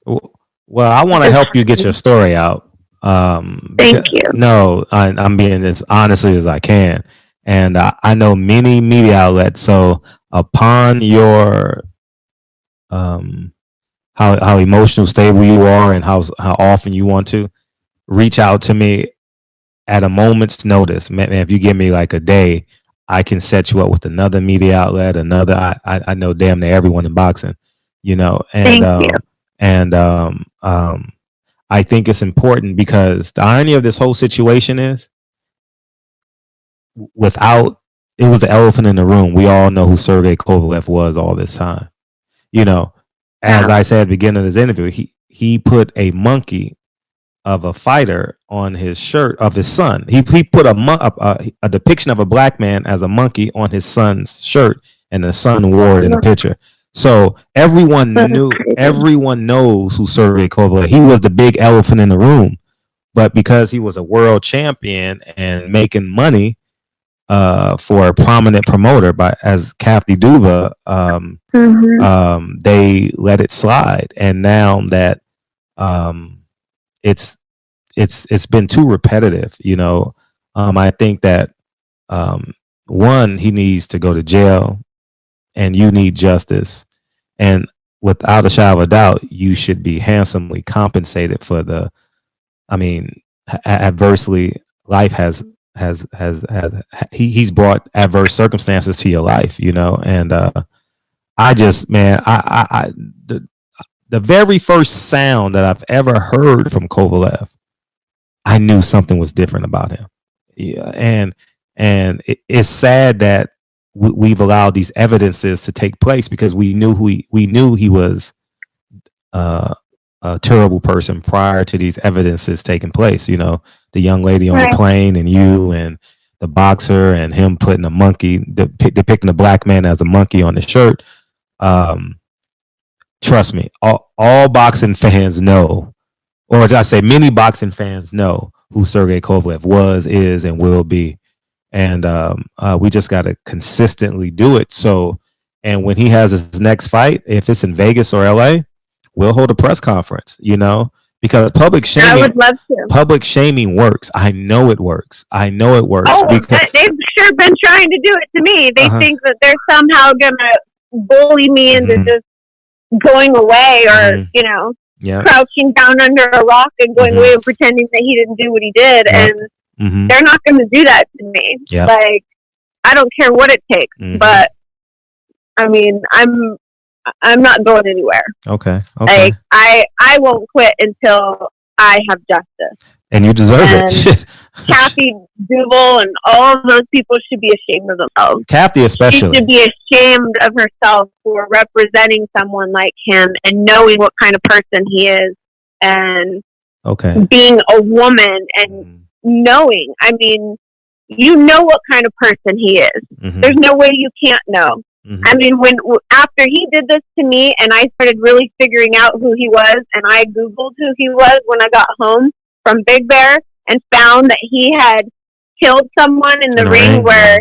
Well, I want to help you get your story out. Thank you. No, I'm being as honestly as I can. And I know many media outlets. So upon your how emotional stable you are and how often you want to reach out to me at a moment's notice, man, if you give me like a day, I can set you up with another media outlet, I know damn near everyone in boxing, you know. And Thank you. And I think it's important because the irony of this whole situation is it was the elephant in the room. We all know who Sergey Kovalev was all this time. You know, as I said at the beginning of this interview, he put a monkey of a fighter on his shirt of his son. He put a depiction of a black man as a monkey on his son's shirt, and the son wore it in the picture. So everyone knows who Sergey Kovalev. He was the big elephant in the room, but because he was a world champion and making money for a prominent promoter as Kathy Duva, they let it slide. And now that it's been too repetitive, you know. I think that one, he needs to go to jail, and you need justice. And without a shadow of a doubt, you should be handsomely compensated for adversely, life he's brought adverse circumstances to your life, you know. And the very first sound that I've ever heard from Kovalev, I knew something was different about him. Yeah, and it's sad that we've allowed these evidences to take place because we knew he was a terrible person prior to these evidences taking place. You know, the young lady on the plane, and you, and the boxer, and him putting a monkey, depicting a black man as a monkey on his shirt. Trust me, all boxing fans know, or I say many boxing fans know who Sergey Kovalev was, is, and will be. And we just got to consistently do it. So, and when he has his next fight, if it's in Vegas or LA, we'll hold a press conference, you know, because public shaming, I would love to. Public shaming works. I know it works. Oh, Because they've sure been trying to do it to me. They think that they're somehow going to bully me into just going away or, you know, crouching down under a rock and going away and pretending that he didn't do what he did. And they're not going to do that to me. Like, I don't care what it takes, but I mean, I'm not going anywhere. Okay. Like, I won't quit until I have justice. And you deserve it. Kathy Duval and all of those people should be ashamed of themselves. Kathy especially. She should be ashamed of herself for representing someone like him and knowing what kind of person he is, and being a woman and knowing, I mean, you know what kind of person he is. There's no way you can't know. I mean, after he did this to me and I started really figuring out who he was, and I Googled who he was when I got home from Big Bear and found that he had killed someone in the ring where,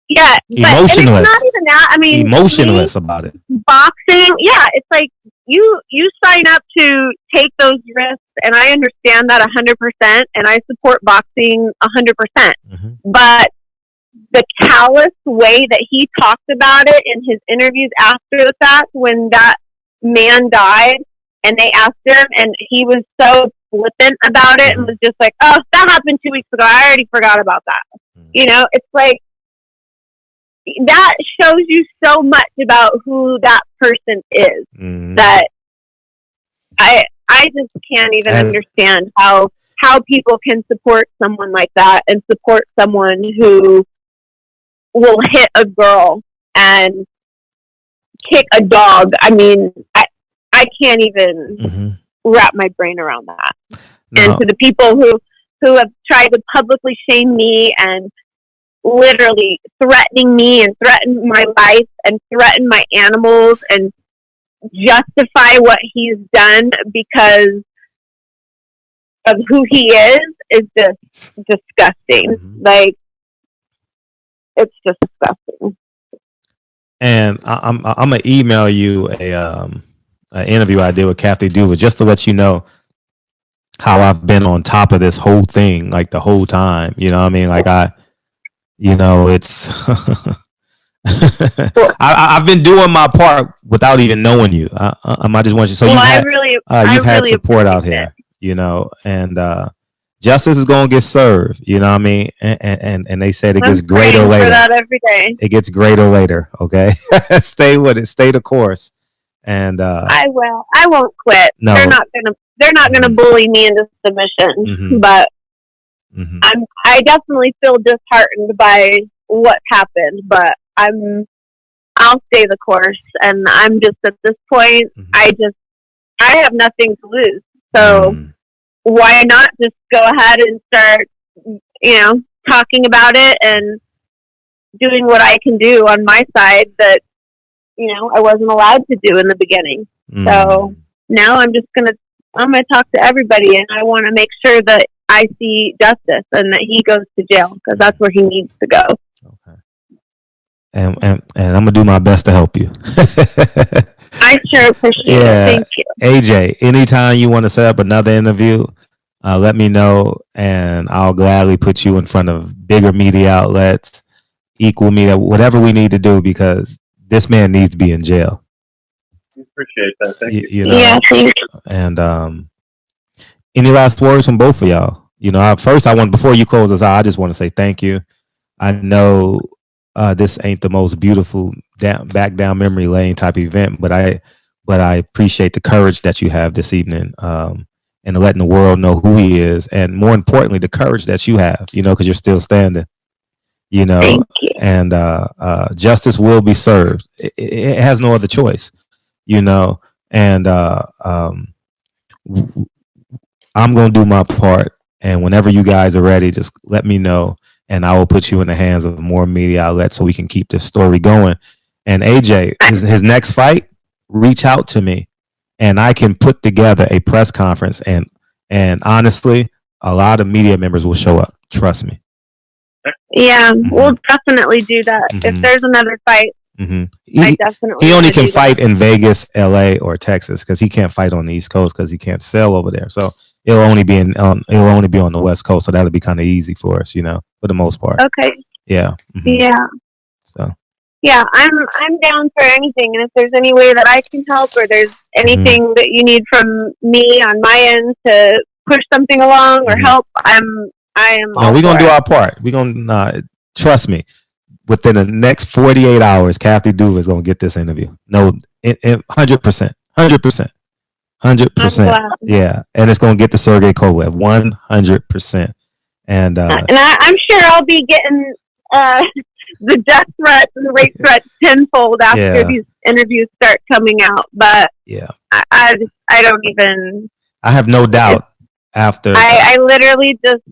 but emotionless. And it's not even that. I mean, emotionless about it. Boxing, it's like you sign up to take those risks, and I understand that 100%, and I support boxing 100%. But the callous way that he talked about it in his interviews after the fact, when that man died and they asked him, and he was so flippant about it and was just like, oh, that happened 2 weeks ago, I already forgot about that. You know, it's like, that shows you so much about who that person is, that I just can't even understand how people can support someone like that and support someone who will hit a girl and kick a dog. I mean, I can't even wrap my brain around that. No. And to the people who who have tried to publicly shame me and literally threatening me and threaten my life and threaten my animals and justify what he's done because of who he is just disgusting. Mm-hmm. Like, it's just disgusting. And I'm gonna email you an interview I did with Kathy Duva just to let you know how I've been on top of this whole thing, like the whole time. You know what I mean? Like it's I've been doing my part without even knowing you. I just want you. So you've had support out here, and justice is going to get served. You know what I mean? And they said it gets greater later. For that every day. It gets greater later. Okay, stay with it. Stay the course. And I will. I won't quit. No, they're not gonna bully me into submission. Mm-hmm. But mm-hmm. I definitely feel disheartened by what's happened. But I'll stay the course, and I'm just at this point. Mm-hmm. I have nothing to lose. So why not just go ahead and start, talking about it and doing what I can do on my side that, I wasn't allowed to do in the beginning. So now I'm gonna talk to everybody, and I want to make sure that I see justice and that he goes to jail because that's where he needs to go. Okay. And I'm gonna do my best to help you. I sure appreciate it. Thank you. AJ, anytime you want to set up another interview, let me know, and I'll gladly put you in front of bigger media outlets, equal media, whatever we need to do, because this man needs to be in jail. Appreciate that. Thank you. Yeah, thank you. And any last words from both of y'all? First, before you close us out, I just want to say thank you. I know this ain't the most beautiful back down memory lane type event, but I appreciate the courage that you have this evening, and letting the world know who he is, and more importantly, the courage that you have, because you're still standing. Thank you. And justice will be served. It has no other choice, and I'm going to do my part. And whenever you guys are ready, just let me know, and I will put you in the hands of more media outlets so we can keep this story going. And AJ, his next fight, reach out to me, and I can put together a press conference. And honestly, a lot of media members will show up. Trust me. Yeah, we'll definitely do that. If there's another fight, I definitely. He only can fight in Vegas, LA, or Texas because he can't fight on the East Coast because he can't sell over there. So it'll only be on the West Coast. So that'll be kind of easy for us, for the most part. Okay. Yeah. Yeah. So. Yeah, I'm down for anything, and if there's any way that I can help, or there's anything that you need from me on my end to push something along or help, I am. No, we're gonna do our part. We're gonna trust me. Within the next 48 hours, Kathy Duva is gonna get this interview. No, 100%, 100%. Yeah, and it's gonna get to Sergey Kovalev 100%. And I'm sure I'll be getting the death threats and the rape threats tenfold after these interviews start coming out. But I don't even. I have no doubt. After I literally just.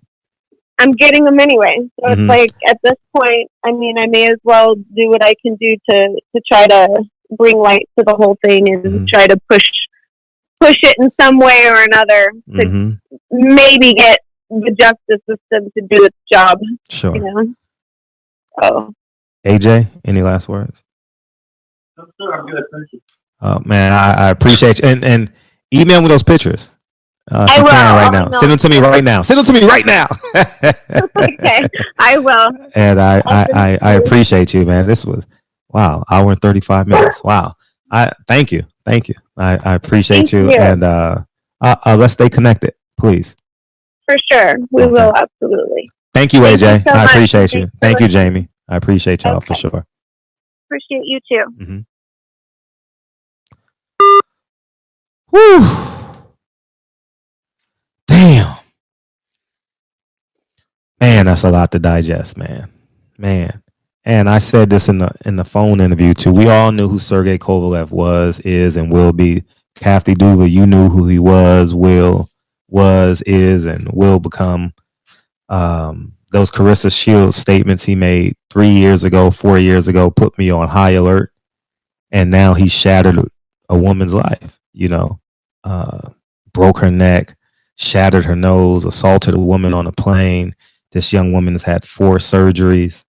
I'm getting them anyway. So it's like, at this point, I may as well do what I can do to try to bring light to the whole thing and try to push it in some way or another to maybe get the justice system to do its job. Sure. Oh. AJ, any last words? No, sir, I'm good. Thank you. Oh, man, I appreciate you. And email me those pictures. I will. Right now. Send them to me right now. Okay, I will. And I appreciate you, man. This was hour and 35 minutes. Wow. Thank you. I appreciate you. And let's stay connected, please. For sure, we will absolutely. Thank you, AJ. I appreciate you. Thank you, Jamie. I appreciate y'all for sure. Appreciate you too. Whew. Damn. Man, that's a lot to digest, man. And I said this in the phone interview too. We all knew who Sergey Kovalev was, is, and will be. Kathy Duva, you knew who he was, is, and will become. Those Carissa Shields statements he made 3 years ago, 4 years ago, put me on high alert. And now he shattered a woman's life, broke her neck, shattered her nose, assaulted a woman on a plane. This young woman has had 4 surgeries.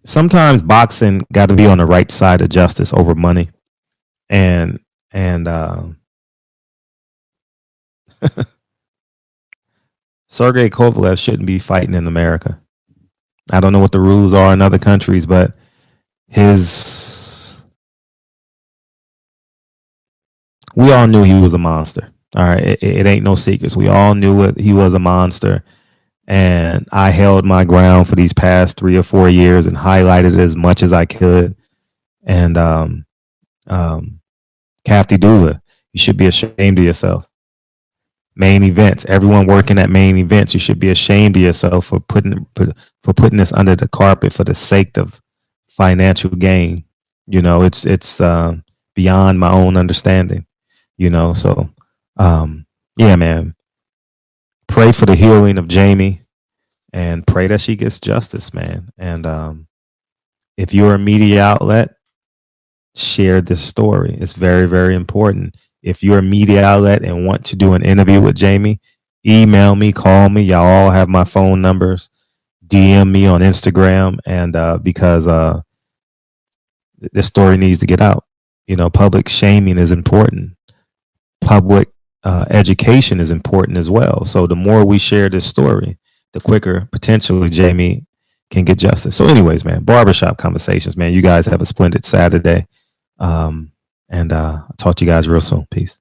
Sometimes boxing got to be on the right side of justice over money. And Sergey Kovalev shouldn't be fighting in America. I don't know what the rules are in other countries, but we all knew he was a monster. All right. It ain't no secrets. We all knew it. He was a monster. And I held my ground for these past 3 or 4 years and highlighted it as much as I could. And Kathy Dula, you should be ashamed of yourself. Main events, everyone working at main events, you should be ashamed of yourself for putting this under the carpet for the sake of financial gain. It's beyond my own understanding. So yeah, man. Pray for the healing of Jamie and pray that she gets justice, man. And if you're a media outlet, share this story. It's very, very important. If you're a media outlet and want to do an interview with Jamie, email me, call me. Y'all all have my phone numbers. DM me on Instagram, and because this story needs to get out. Public shaming is important. Public education is important as well. So the more we share this story, the quicker potentially Jamie can get justice. So anyways, man, barbershop conversations, man. You guys have a splendid Saturday. And I'll talk to you guys real soon. Peace.